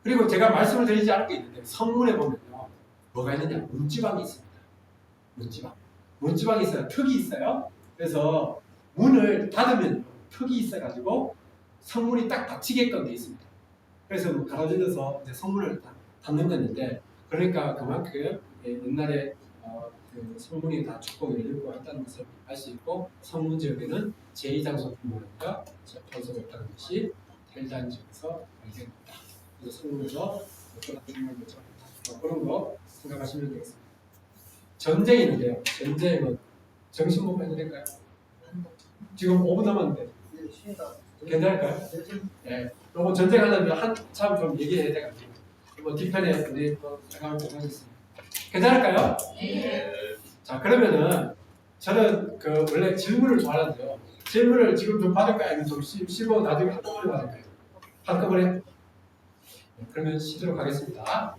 그리고 제가 말씀을 드리지 않은 게 있는데 성문에 보면요. 뭐가 있느냐? 문지방이 있습니다. 문지방이 있어요. 턱이 있어요. 그래서 문을 닫으면 턱이 있어가지고 성문이 딱 닫히게끔 되어 있습니다. 그래서 가로질러서 이제 성문을 닫는 건데 그러니까 그만큼 옛날에 그 성문이 다 축복이 열리고 있다는 것을 알 수 있고 성문 지역에는 제2장소 분모가 재판소가 있다는 것이 텔단 지역에서 발견됩니다. 그래서 성문에서 어떤 중요한 거죠. 그런 거 생각하시면 되겠습니다. 전쟁인데요. 전쟁은 정신 못 빼도 될까요? 지금 5분 남았는데 괜찮을까요? 네. 요거 전쟁하려면 한참 좀 얘기해야 돼가지고 뭐 뒤편에 우리 생각을 좀 하겠습니다. 괜찮을까요? 네. 자 그러면은 저는 그 원래 질문을 좋아하는데요. 질문을 지금 좀 받을까요? 아니면 좀 쉬고 나중에 한꺼번에 받을까요? 한꺼번에? 네, 그러면 쉬도록 하겠습니다.